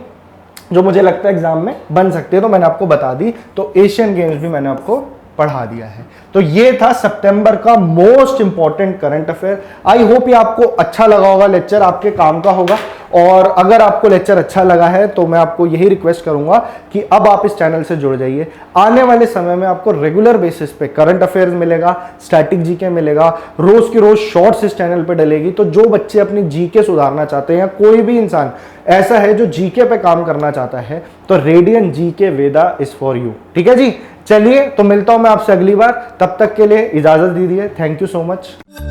जो मुझे लगता है एग्जाम में बन सकती है, तो मैंने आपको बता दी। तो एशियन गेम्स भी मैंने आपको पढ़ा दिया है। तो ये था सितंबर का most important current affair. I hope ये आपको अच्छा लगा होगा, लेक्चर आपके काम का होगा। और अगर आपको लेक्चर अच्छा लगा है तो मैं आपको यही रिक्वेस्ट करूंगा कि अब आप इस चैनल से जुड़ जाइए। आने वाले समय में आपको रेगुलर बेसिस पे करंट अफेयर्स मिलेगा, स्टैटिक जीके मिलेगा, रोज की रोज शॉर्ट्स इस चैनल पे डलेगी। तो जो बच्चे अपनी जीके सुधारना चाहते हैं, कोई भी इंसान ऐसा है जो जीके पे काम करना चाहता है, तो radian GK Veda is for you. ठीक है जी, चलिए तो मिलता हूं मैं आपसे अगली बार, तब तक के लिए इजाजत दीजिए। Thank you so much.